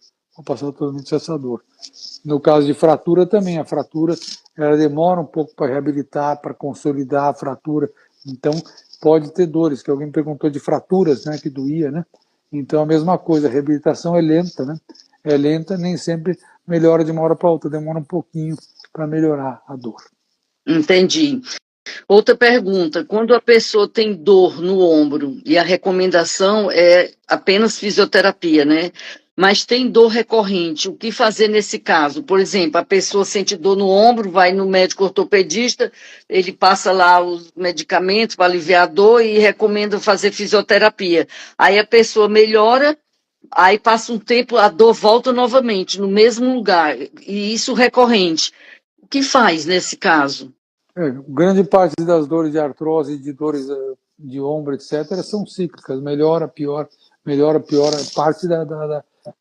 Speaker 2: No caso de fratura também, a fratura ela demora um pouco para reabilitar, para consolidar a fratura. Então, pode ter dores, que alguém perguntou de fraturas, né, que doía, né? Então, a mesma coisa, a reabilitação é lenta, né? É lenta, nem sempre melhora de uma hora para outra, demora um pouquinho para melhorar a dor.
Speaker 1: Entendi. Outra pergunta: quando a pessoa tem dor no ombro e a recomendação é apenas fisioterapia, né? Mas tem dor recorrente, o que fazer nesse caso? Por exemplo, a pessoa sente dor no ombro, vai no médico ortopedista, ele passa lá os medicamentos para aliviar a dor e recomenda fazer fisioterapia. Aí a pessoa melhora, aí passa um tempo, a dor volta novamente, no mesmo lugar, e isso recorrente. O que faz nesse caso?
Speaker 2: Grande parte das dores de artrose, de dores de ombro, etc., são cíclicas, melhora, piora, é parte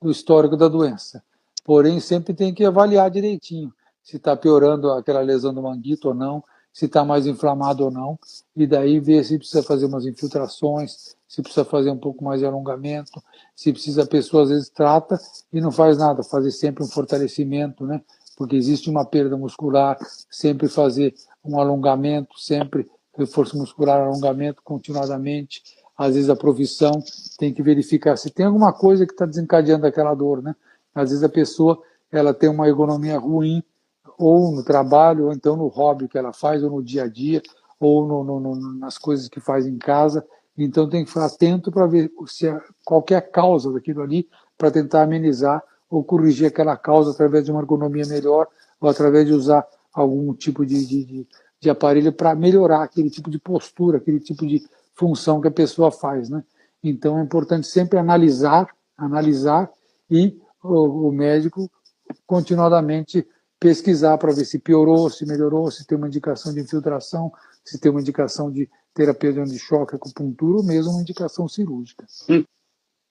Speaker 2: do histórico da doença. Porém, sempre tem que avaliar direitinho se está piorando aquela lesão do manguito ou não, se está mais inflamado ou não, e daí ver se precisa fazer umas infiltrações, se precisa fazer um pouco mais de alongamento, se precisa, a pessoa às vezes trata e não faz nada, fazer sempre um fortalecimento, né? Porque existe uma perda muscular, sempre fazer um alongamento, sempre reforço muscular, alongamento continuadamente. Às vezes a profissão tem que verificar se tem alguma coisa que está desencadeando aquela dor, né? Às vezes a pessoa ela tem uma ergonomia ruim, ou no trabalho, ou então no hobby que ela faz, ou no dia a dia, ou nas coisas que faz em casa. Então tem que ficar atento para ver se qualquer causa daquilo ali, para tentar amenizar ou corrigir aquela causa através de uma ergonomia melhor, ou através de usar algum tipo de aparelho para melhorar aquele tipo de postura, aquele tipo de função que a pessoa faz, né? Então é importante sempre analisar e o médico continuadamente pesquisar para ver se piorou, se melhorou, se tem uma indicação de infiltração, se tem uma indicação de terapia de choque, acupuntura, ou mesmo uma indicação cirúrgica.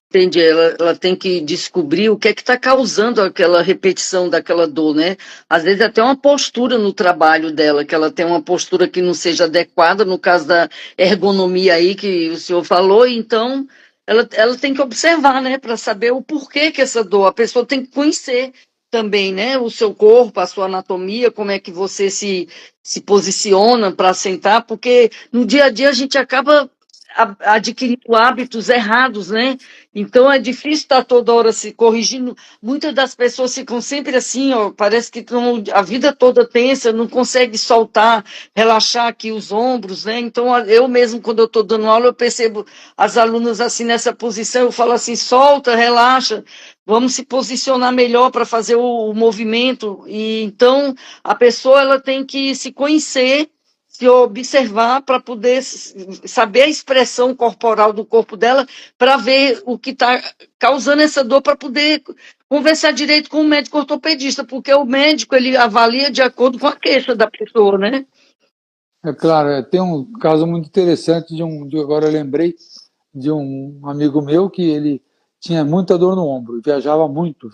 Speaker 1: Entendi, ela tem que descobrir o que é que está causando aquela repetição daquela dor, né? Às vezes até uma postura no trabalho dela, que ela tem uma postura que não seja adequada, no caso da ergonomia aí que o senhor falou, então ela tem que observar, né, para saber o porquê que essa dor, a pessoa tem que conhecer também, né, o seu corpo, a sua anatomia, como é que você se posiciona para sentar, porque no dia a dia a gente acaba adquirindo hábitos errados, né? Então é difícil estar toda hora se corrigindo. Muitas das pessoas ficam sempre assim, ó, parece que estão a vida toda tensa, não consegue soltar, relaxar aqui os ombros, né? Então eu mesmo, quando eu estou dando aula, eu percebo as alunas assim nessa posição, eu falo assim, solta, relaxa, vamos se posicionar melhor para fazer o movimento. E então a pessoa ela tem que se conhecer, se observar para poder saber a expressão corporal do corpo dela, para ver o que está causando essa dor, para poder conversar direito com o médico ortopedista, porque o médico ele avalia de acordo com a queixa da pessoa, né?
Speaker 2: É claro, tem um caso muito interessante agora eu lembrei de um amigo meu que ele tinha muita dor no ombro, viajava muito,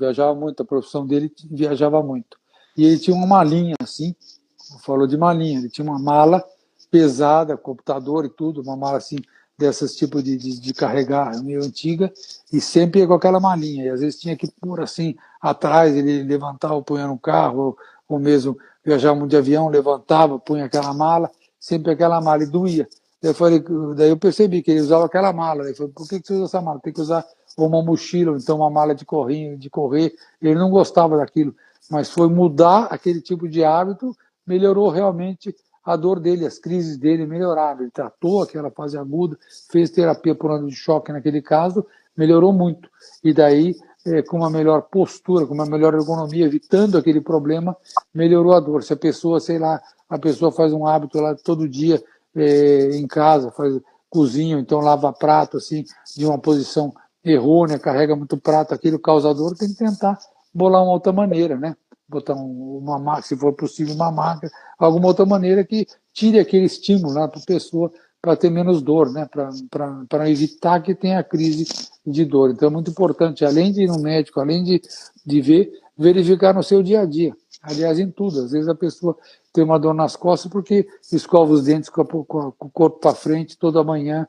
Speaker 2: a profissão dele viajava muito. E ele tinha uma malinha assim, falou de malinha, ele tinha uma mala pesada, computador e tudo, uma mala assim, dessas tipo de carregar, meio antiga, e sempre ia com aquela malinha, e às vezes tinha que pôr assim, atrás, ele levantava, punha no carro, ou mesmo viajava muito de avião, levantava, punha aquela mala, sempre aquela mala, e doía. Daí eu percebi que ele usava aquela mala, eu falei, por que você usa essa mala? Tem que usar uma mochila, ou então uma mala de corrinho, de correr, ele não gostava daquilo, mas foi mudar aquele tipo de hábito, melhorou realmente a dor dele, as crises dele melhoraram. Ele tratou aquela fase aguda, fez terapia por onda de choque naquele caso, melhorou muito. E daí, com uma melhor postura, com uma melhor ergonomia, evitando aquele problema, melhorou a dor. Se a pessoa, sei lá, a pessoa faz um hábito lá todo dia em casa, faz cozinha, então lava prato assim, de uma posição errônea, carrega muito prato, aquele causador, tem que tentar bolar uma outra maneira, né? Botar uma marca, se for possível, uma marca, alguma outra maneira que tire aquele estímulo para a pessoa para ter menos dor, né? Para evitar que tenha a crise de dor. Então é muito importante, além de ir no médico, além de verificar no seu dia a dia. Aliás, em tudo. Às vezes a pessoa tem uma dor nas costas porque escova os dentes com o corpo para frente toda manhã,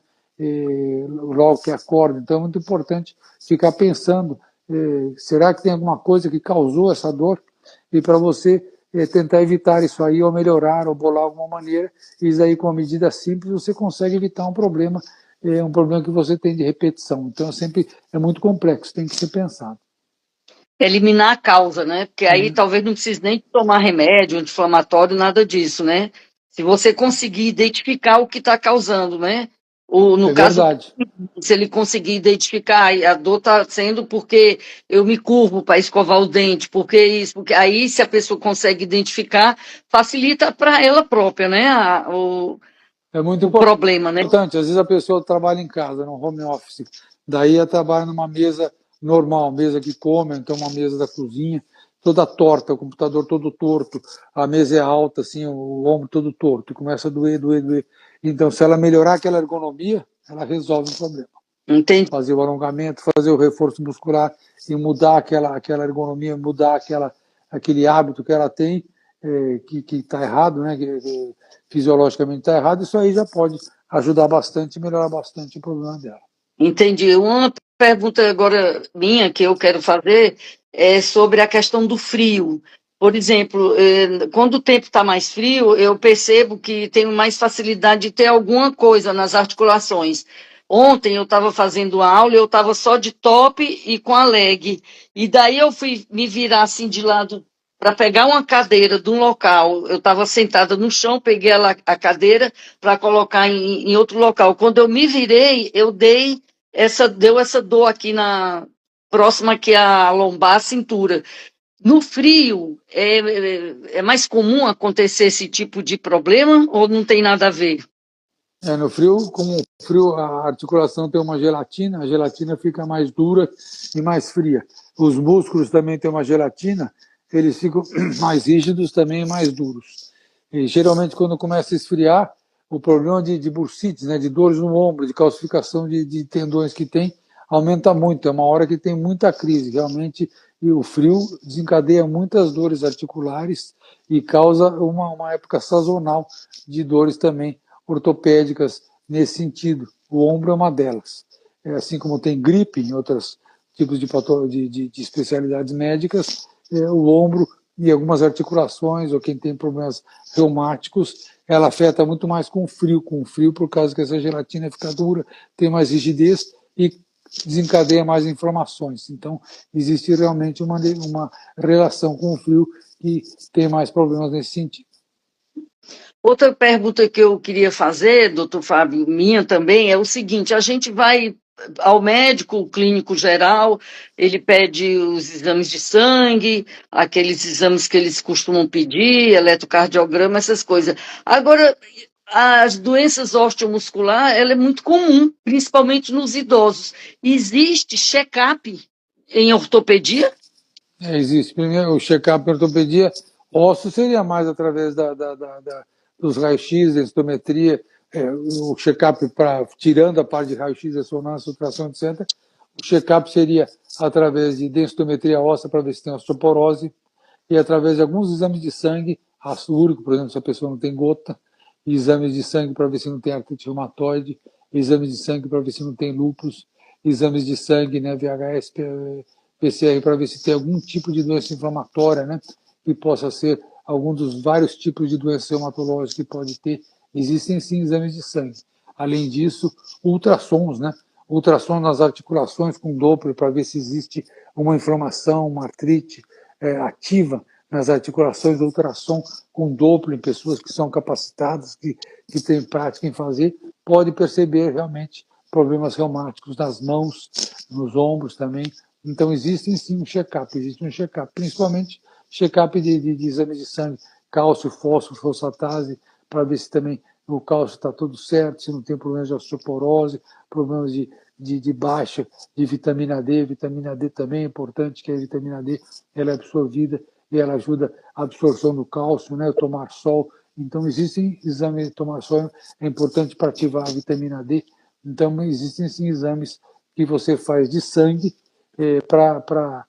Speaker 2: logo que acorda. Então é muito importante ficar pensando, será que tem alguma coisa que causou essa dor? E para você tentar evitar isso aí, ou melhorar, ou bolar alguma maneira, e isso aí com uma medida simples você consegue evitar um problema que você tem de repetição. Então sempre é muito complexo, tem que ser pensado.
Speaker 1: Eliminar a causa, né? Porque aí talvez não precise nem tomar remédio, anti-inflamatório, nada disso, né? Se você conseguir identificar o que está causando, né? Ou, no
Speaker 2: É
Speaker 1: caso,
Speaker 2: verdade.
Speaker 1: se ele conseguir identificar, a dor está sendo porque eu me curvo para escovar o dente, porque isso, porque aí se a pessoa consegue identificar, facilita para ela própria, né?
Speaker 2: É muito
Speaker 1: O problema, né?
Speaker 2: importante. Às vezes a pessoa trabalha em casa, no home office, daí ela trabalha numa mesa normal, mesa que come, então uma mesa da cozinha, toda torta, o computador todo torto, a mesa é alta, assim, o ombro todo torto, e começa a doer, doer, doer. Então, se ela melhorar aquela ergonomia, ela resolve o problema.
Speaker 1: Entendi.
Speaker 2: Fazer o alongamento, fazer o reforço muscular e mudar aquela ergonomia, mudar aquele hábito que ela tem, que está errado, né? Que fisiologicamente está errado, isso aí já pode ajudar bastante e melhorar bastante o problema dela.
Speaker 1: Entendi. Uma pergunta agora minha que eu quero fazer é sobre a questão do frio. Por exemplo, quando o tempo está mais frio, eu percebo que tenho mais facilidade de ter alguma coisa nas articulações. Ontem eu estava fazendo aula, eu estava só de top e com a leg. E daí eu fui me virar assim de lado para pegar uma cadeira de um local. Eu estava sentada no chão, peguei a cadeira para colocar em outro local. Quando eu me virei, eu deu essa dor aqui na próxima aqui à lombar, à cintura. No frio, é mais comum acontecer esse tipo de problema ou não tem nada a ver?
Speaker 2: No frio, como o frio, a articulação tem uma gelatina, a gelatina fica mais dura e mais fria. Os músculos também têm uma gelatina, eles ficam mais rígidos também e mais duros. E geralmente, quando começa a esfriar, o problema de bursites, né, de dores no ombro, de calcificação de tendões que tem, aumenta muito. É uma hora que tem muita crise, realmente, e o frio desencadeia muitas dores articulares e causa uma época sazonal de dores também ortopédicas nesse sentido. O ombro é uma delas. Assim como tem gripe em outros tipos de especialidades médicas, o ombro e algumas articulações, ou quem tem problemas reumáticos, ela afeta muito mais com frio por causa que essa gelatina fica dura, tem mais rigidez e desencadeia mais inflamações. Então, existe realmente uma relação com o frio que tem mais problemas nesse sentido.
Speaker 1: Outra pergunta que eu queria fazer, doutor Fábio, minha também, é o seguinte: a gente vai ao médico clínico geral, ele pede os exames de sangue, aqueles exames que eles costumam pedir, eletrocardiograma, essas coisas. Agora, as doenças osteomuscular, ela é muito comum, principalmente nos idosos. Existe check-up em ortopedia?
Speaker 2: Existe. Primeiro, o check-up em ortopedia, osso seria mais através dos raios-x, densitometria, o check-up tirando a parte de raio-x, ressonância, ultrassom, etc. O check-up seria através de densitometria óssea para ver se tem osteoporose e através de alguns exames de sangue, ácido úrico, por exemplo, se a pessoa não tem gota, exames de sangue para ver se não tem artrite reumatoide, exames de sangue para ver se não tem lúpus, exames de sangue, né, VHS, PCR para ver se tem algum tipo de doença inflamatória, né, que possa ser algum dos vários tipos de doenças reumatológicas que pode ter. Existem sim exames de sangue. Além disso, ultrassons, né? Ultrassom nas articulações com Doppler para ver se existe uma inflamação, uma artrite ativa nas articulações, ultrassom com Doppler em pessoas que são capacitadas, que têm prática em fazer, pode perceber realmente problemas reumáticos nas mãos, nos ombros também. Então, existe sim um check-up, principalmente check-up de exames de sangue, cálcio, fósforo, fosfatase, para ver se também o cálcio está tudo certo, se não tem problemas de osteoporose, problemas de baixa de vitamina D. Vitamina D também é importante, que a vitamina D ela é absorvida e ela ajuda a absorção do cálcio, né? Tomar sol. Então, existem exames, tomar sol é importante para ativar a vitamina D. Então, existem sim exames que você faz de sangue para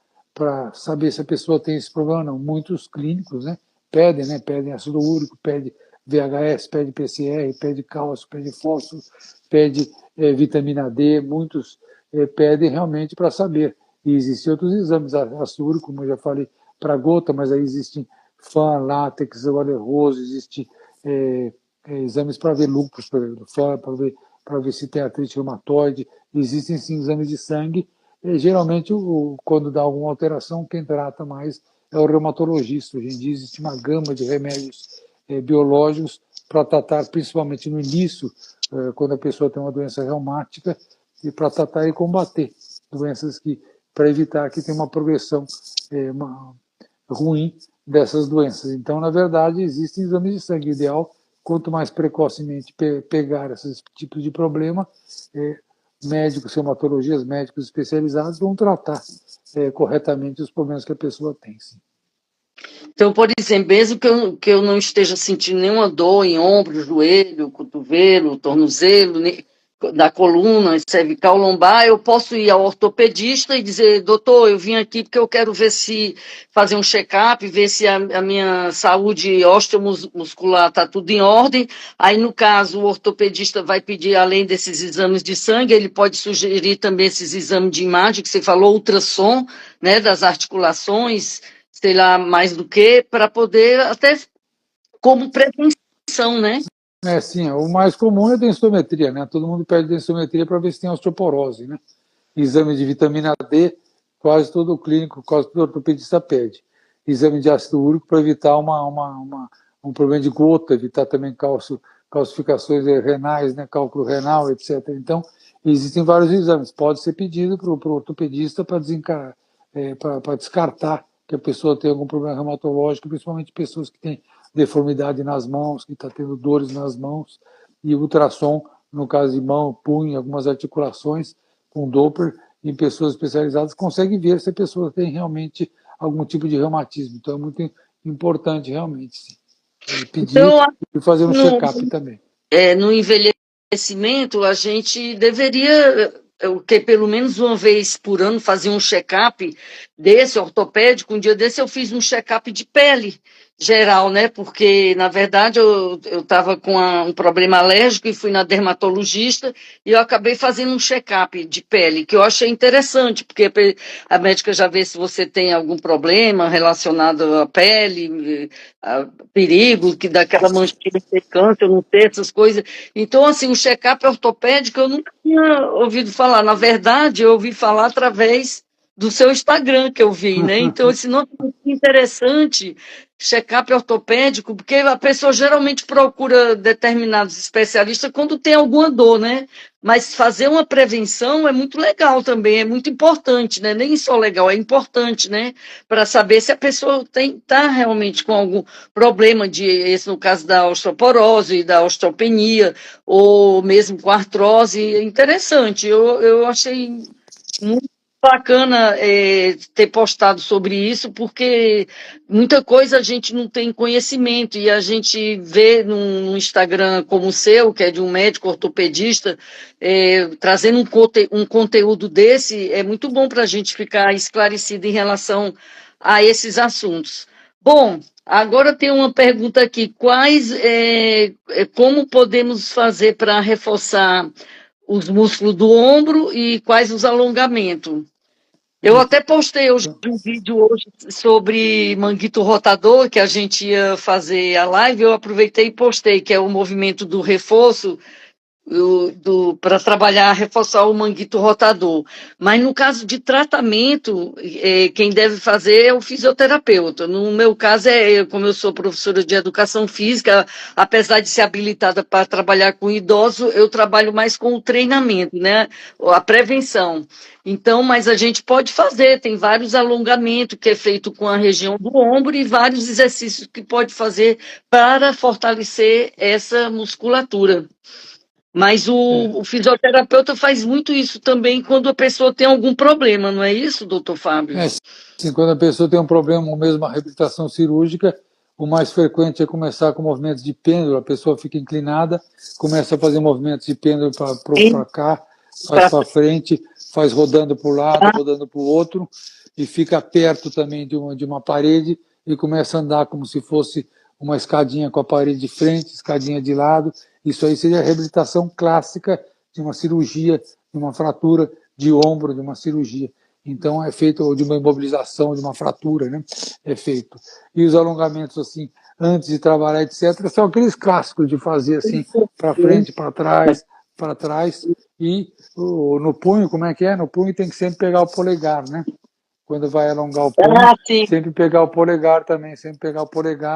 Speaker 2: saber se a pessoa tem esse problema ou não. Muitos clínicos, né, pedem ácido úrico, pedem VHS, pede PCR, pede cálcio, pede fósforo, pede vitamina D, muitos pedem realmente para saber. E existem outros exames, ácido úrico, como eu já falei, para gota, mas aí existem FAN, látex, valeroso, existem exames para ver lúpus, por exemplo, FAN, para ver se tem artrite reumatoide, existem sim exames de sangue. E, geralmente, quando dá alguma alteração, quem trata mais é o reumatologista. Hoje em dia existe uma gama de remédios biológicos para tratar, principalmente no início, quando a pessoa tem uma doença reumática, e para tratar e combater doenças para evitar que tenha uma progressão ruim dessas doenças. Então, na verdade, existem exames de sangue. O ideal, quanto mais precocemente pegar esses tipos de problema, médicos, reumatologias, médicos especializados vão tratar corretamente os problemas que a pessoa tem. Sim.
Speaker 1: Então, por exemplo, mesmo que eu não esteja sentindo nenhuma dor em ombro, joelho, cotovelo, tornozelo, da coluna cervical lombar, eu posso ir ao ortopedista e dizer: doutor, eu vim aqui porque eu quero ver se fazer um check-up, ver se a minha saúde osteomuscular está tudo em ordem. Aí, no caso, o ortopedista vai pedir, além desses exames de sangue, ele pode sugerir também esses exames de imagem que você falou, ultrassom, né, das articulações, sei lá, mais do que, para poder, até como prevenção, né?
Speaker 2: Sim, o mais comum é a densitometria, né? Todo mundo pede densitometria para ver se tem osteoporose, né? Exame de vitamina D, quase todo clínico, quase todo ortopedista pede. Exame de ácido úrico para evitar um problema de gota, evitar também calcificações renais, né? Cálculo renal, etc. Então, existem vários exames. Pode ser pedido para o ortopedista para descartar que a pessoa tem algum problema reumatológico, principalmente pessoas que têm deformidade nas mãos, que está tendo dores nas mãos, e ultrassom, no caso de mão, punho, algumas articulações, com Doppler, em pessoas especializadas, consegue ver se a pessoa tem realmente algum tipo de reumatismo. Então, é muito importante, realmente, sim. Pedir
Speaker 1: Então,
Speaker 2: e fazer um check-up também.
Speaker 1: No envelhecimento, a gente deveria, o que pelo menos uma vez por ano, fazer um check-up desse ortopédico. Um dia desse eu fiz um check-up de pele. geral, né? Porque, na verdade, eu estava com um problema alérgico e fui na dermatologista e eu acabei fazendo um check-up de pele, que eu achei interessante, porque a médica já vê se você tem algum problema relacionado à pele, a perigo, que daquela manchinha ter câncer, não ter essas coisas. Então, assim, o check-up ortopédico eu nunca tinha ouvido falar. Na verdade, eu ouvi falar através do seu Instagram que eu vi, né? Então, esse nome é muito interessante, check-up ortopédico, porque a pessoa geralmente procura determinados especialistas quando tem alguma dor, né? Mas fazer uma prevenção é muito legal também, é muito importante, né? Nem só legal, é importante, né? Para saber se a pessoa está realmente com algum problema esse no caso da osteoporose, da osteopenia, ou mesmo com artrose. É interessante, eu achei muito bacana ter postado sobre isso, porque muita coisa a gente não tem conhecimento e a gente vê num Instagram como o seu, que é de um médico ortopedista, trazendo um conteúdo desse, é muito bom para a gente ficar esclarecido em relação a esses assuntos. Bom, agora tem uma pergunta aqui: como podemos fazer para reforçar os músculos do ombro e quais os alongamentos? Eu até postei hoje um vídeo hoje sobre manguito rotador, que a gente ia fazer a live, eu aproveitei e postei, que é o movimento do reforço para trabalhar, reforçar o manguito rotador. Mas no caso de tratamento, quem deve fazer é o fisioterapeuta. No meu caso, como eu sou professora de educação física, apesar de ser habilitada para trabalhar com idoso, eu trabalho mais com o treinamento, né? A prevenção. Então, mas a gente pode fazer, tem vários alongamentos que é feito com a região do ombro e vários exercícios que pode fazer para fortalecer essa musculatura. Mas o fisioterapeuta faz muito isso também quando a pessoa tem algum problema, não é isso, doutor Fábio?
Speaker 2: Sim, quando a pessoa tem um problema ou mesmo uma reabilitação cirúrgica, o mais frequente é começar com movimentos de pêndulo, a pessoa fica inclinada, começa a fazer movimentos de pêndulo para cá, faz para frente, faz rodando para o lado, rodando para o outro, e fica perto também de uma parede e começa a andar como se fosse uma escadinha com a parede de frente, escadinha de lado. Isso aí seria a reabilitação clássica de uma cirurgia, de uma fratura de ombro, de uma cirurgia. Então é feito, ou de uma imobilização, de uma fratura, né? É feito. E os alongamentos, assim, antes de trabalhar, etc., são aqueles clássicos de fazer assim, para frente, para trás. E no punho, como é que é? No punho tem que sempre pegar o polegar, né? Quando vai alongar o punho, sempre pegar o polegar também, sempre pegar o polegar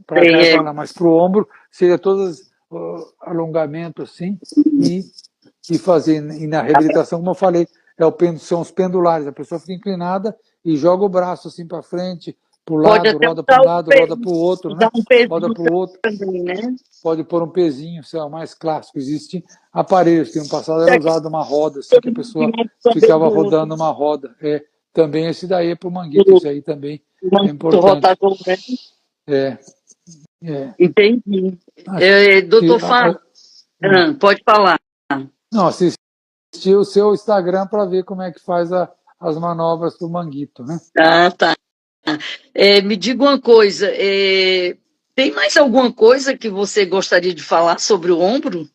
Speaker 2: para cá e para lá. Mas para o ombro, seria todos alongamento assim, e fazer. E na reabilitação, como eu falei, são os pendulares. A pessoa fica inclinada e joga o braço assim para frente, para o lado, roda para um lado, roda para o outro, né? Roda para o outro. Pode pôr um pezinho, sei lá, o mais clássico. Existem aparelhos que no passado era usado uma roda, assim, que a pessoa ficava rodando uma roda. Também esse daí é para o manguito, esse aí também é importante.
Speaker 1: Entendi. Doutor Fábio, pode falar.
Speaker 2: Não, assistir o seu Instagram para ver como é que faz as manobras do manguito, né?
Speaker 1: Ah, tá. Me diga uma coisa, tem mais alguma coisa que você gostaria de falar sobre o ombro?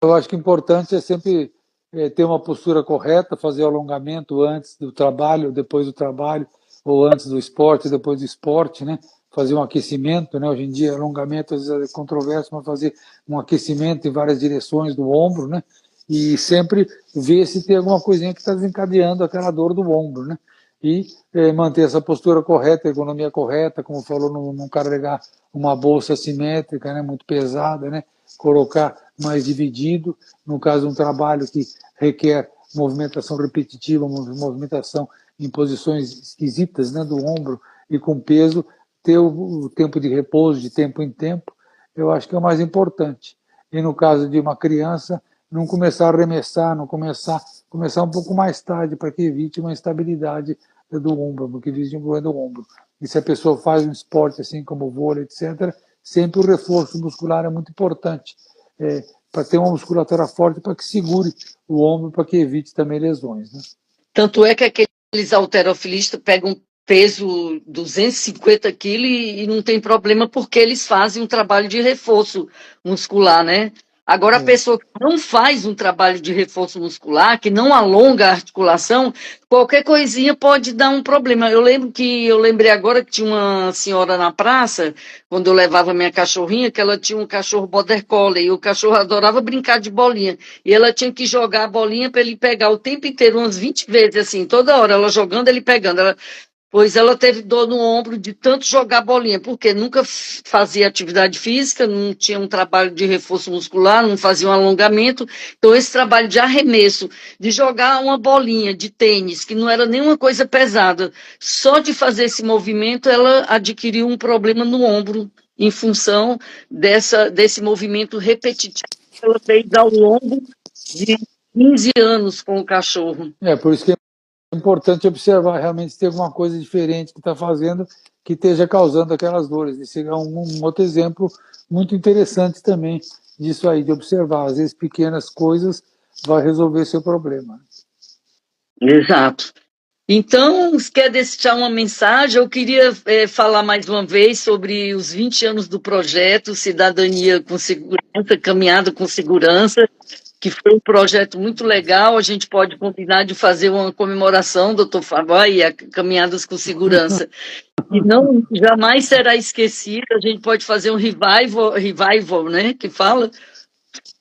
Speaker 2: Eu acho que o importante é sempre ter uma postura correta, fazer o alongamento antes do trabalho, depois do trabalho, ou antes do esporte, depois do esporte, né? Fazer um aquecimento, né? Hoje em dia, alongamento às vezes é controverso, mas fazer um aquecimento em várias direções do ombro, né? E sempre ver se tem alguma coisinha que está desencadeando aquela dor do ombro, né? E manter essa postura correta, ergonomia correta, como falou, não carregar uma bolsa assimétrica, né? Muito pesada, né? Colocar mais dividido, no caso de um trabalho que requer movimentação repetitiva, movimentação em posições esquisitas, né, do ombro e com peso, ter o tempo de repouso de tempo em tempo, eu acho que é o mais importante. E no caso de uma criança, não começar a arremessar, não começar um pouco mais tarde para que evite uma instabilidade do ombro, porque existe um problema do ombro. E se a pessoa faz um esporte assim como vôlei, etc., sempre o reforço muscular é muito importante, para ter uma musculatura forte para que segure o ombro, para que evite também lesões, né?
Speaker 1: Tanto é que aqueles halterofilistas pegam peso 250 quilos e não tem problema porque eles fazem um trabalho de reforço muscular, né? Agora, a pessoa que não faz um trabalho de reforço muscular, que não alonga a articulação, qualquer coisinha pode dar um problema. Eu lembrei agora que tinha uma senhora na praça, quando eu levava minha cachorrinha, que ela tinha um cachorro border collie, e o cachorro adorava brincar de bolinha. E ela tinha que jogar a bolinha para ele pegar o tempo inteiro, umas 20 vezes, assim, toda hora, ela jogando, ele pegando. Pois ela teve dor no ombro de tanto jogar bolinha, porque nunca fazia atividade física, não tinha um trabalho de reforço muscular, não fazia um alongamento. Então, esse trabalho de arremesso, de jogar uma bolinha de tênis, que não era nenhuma coisa pesada, só de fazer esse movimento, ela adquiriu um problema no ombro, em função desse movimento repetitivo que ela fez ao longo de 15 anos com o cachorro.
Speaker 2: Por isso que é importante observar realmente se tem alguma coisa diferente que está fazendo que esteja causando aquelas dores. Esse é um outro exemplo muito interessante também disso aí, de observar. Às vezes pequenas coisas vai resolver seu problema.
Speaker 1: Exato. Então, se quer deixar uma mensagem, eu queria falar mais uma vez sobre os 20 anos do projeto Cidadania com Segurança, Caminhada com Segurança, que foi um projeto muito legal. A gente pode combinar de fazer uma comemoração, doutor Fábio, e a Caminhadas com Segurança, que não jamais será esquecida. A gente pode fazer um revival, né, que fala,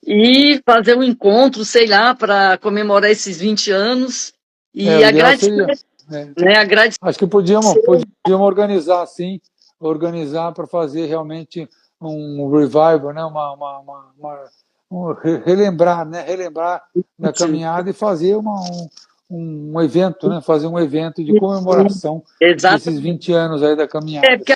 Speaker 1: e fazer um encontro, sei lá, para comemorar esses 20 anos e
Speaker 2: O ideal
Speaker 1: agradecer,
Speaker 2: seria.
Speaker 1: né, agradecer.
Speaker 2: Acho que podíamos organizar, sim, organizar para fazer realmente um revival, né? Relembrar, né? Relembrar da caminhada e fazer um evento, né? Fazer um evento de comemoração desses 20 anos aí da caminhada.
Speaker 1: Porque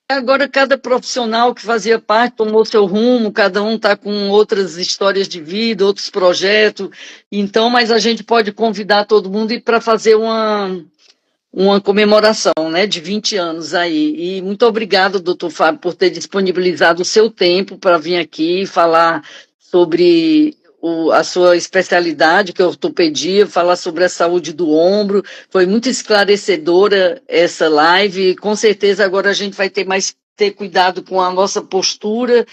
Speaker 1: agora cada profissional que fazia parte tomou seu rumo, cada um está com outras histórias de vida, outros projetos. Então, mas a gente pode convidar todo mundo para fazer uma comemoração, né, de 20 anos aí. E muito obrigado, doutor Fábio, por ter disponibilizado o seu tempo para vir aqui falar sobre a sua especialidade, que é ortopedia, falar sobre a saúde do ombro. Foi muito esclarecedora essa live. E com certeza agora a gente vai ter cuidado com a nossa postura,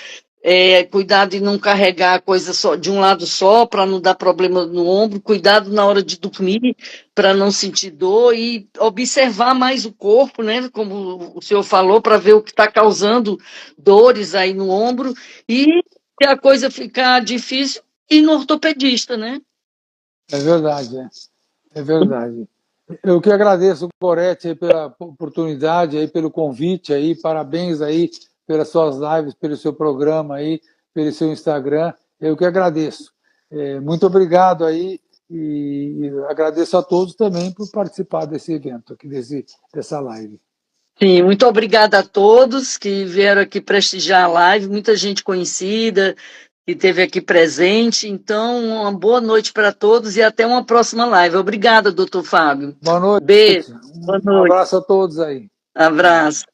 Speaker 1: cuidado de não carregar a coisa só de um lado só, para não dar problema no ombro, cuidado na hora de dormir, para não sentir dor e observar mais o corpo, né? Como o senhor falou, para ver o que está causando dores aí no ombro e se a coisa ficar difícil, ir no ortopedista, né?
Speaker 2: É verdade, é verdade. Eu que agradeço, Gorete, aí pela oportunidade, aí pelo convite, aí, parabéns aí pelas suas lives, pelo seu programa aí, pelo seu Instagram. Eu que agradeço. Muito obrigado aí e agradeço a todos também por participar desse evento, aqui dessa live.
Speaker 1: Sim, muito obrigada a todos que vieram aqui prestigiar a live, muita gente conhecida que esteve aqui presente. Então, uma boa noite para todos e até uma próxima live. Obrigada, doutor Fábio.
Speaker 2: Boa noite.
Speaker 1: Beijo. Boa
Speaker 2: Um
Speaker 1: noite.
Speaker 2: abraço a todos aí.
Speaker 1: Abraço.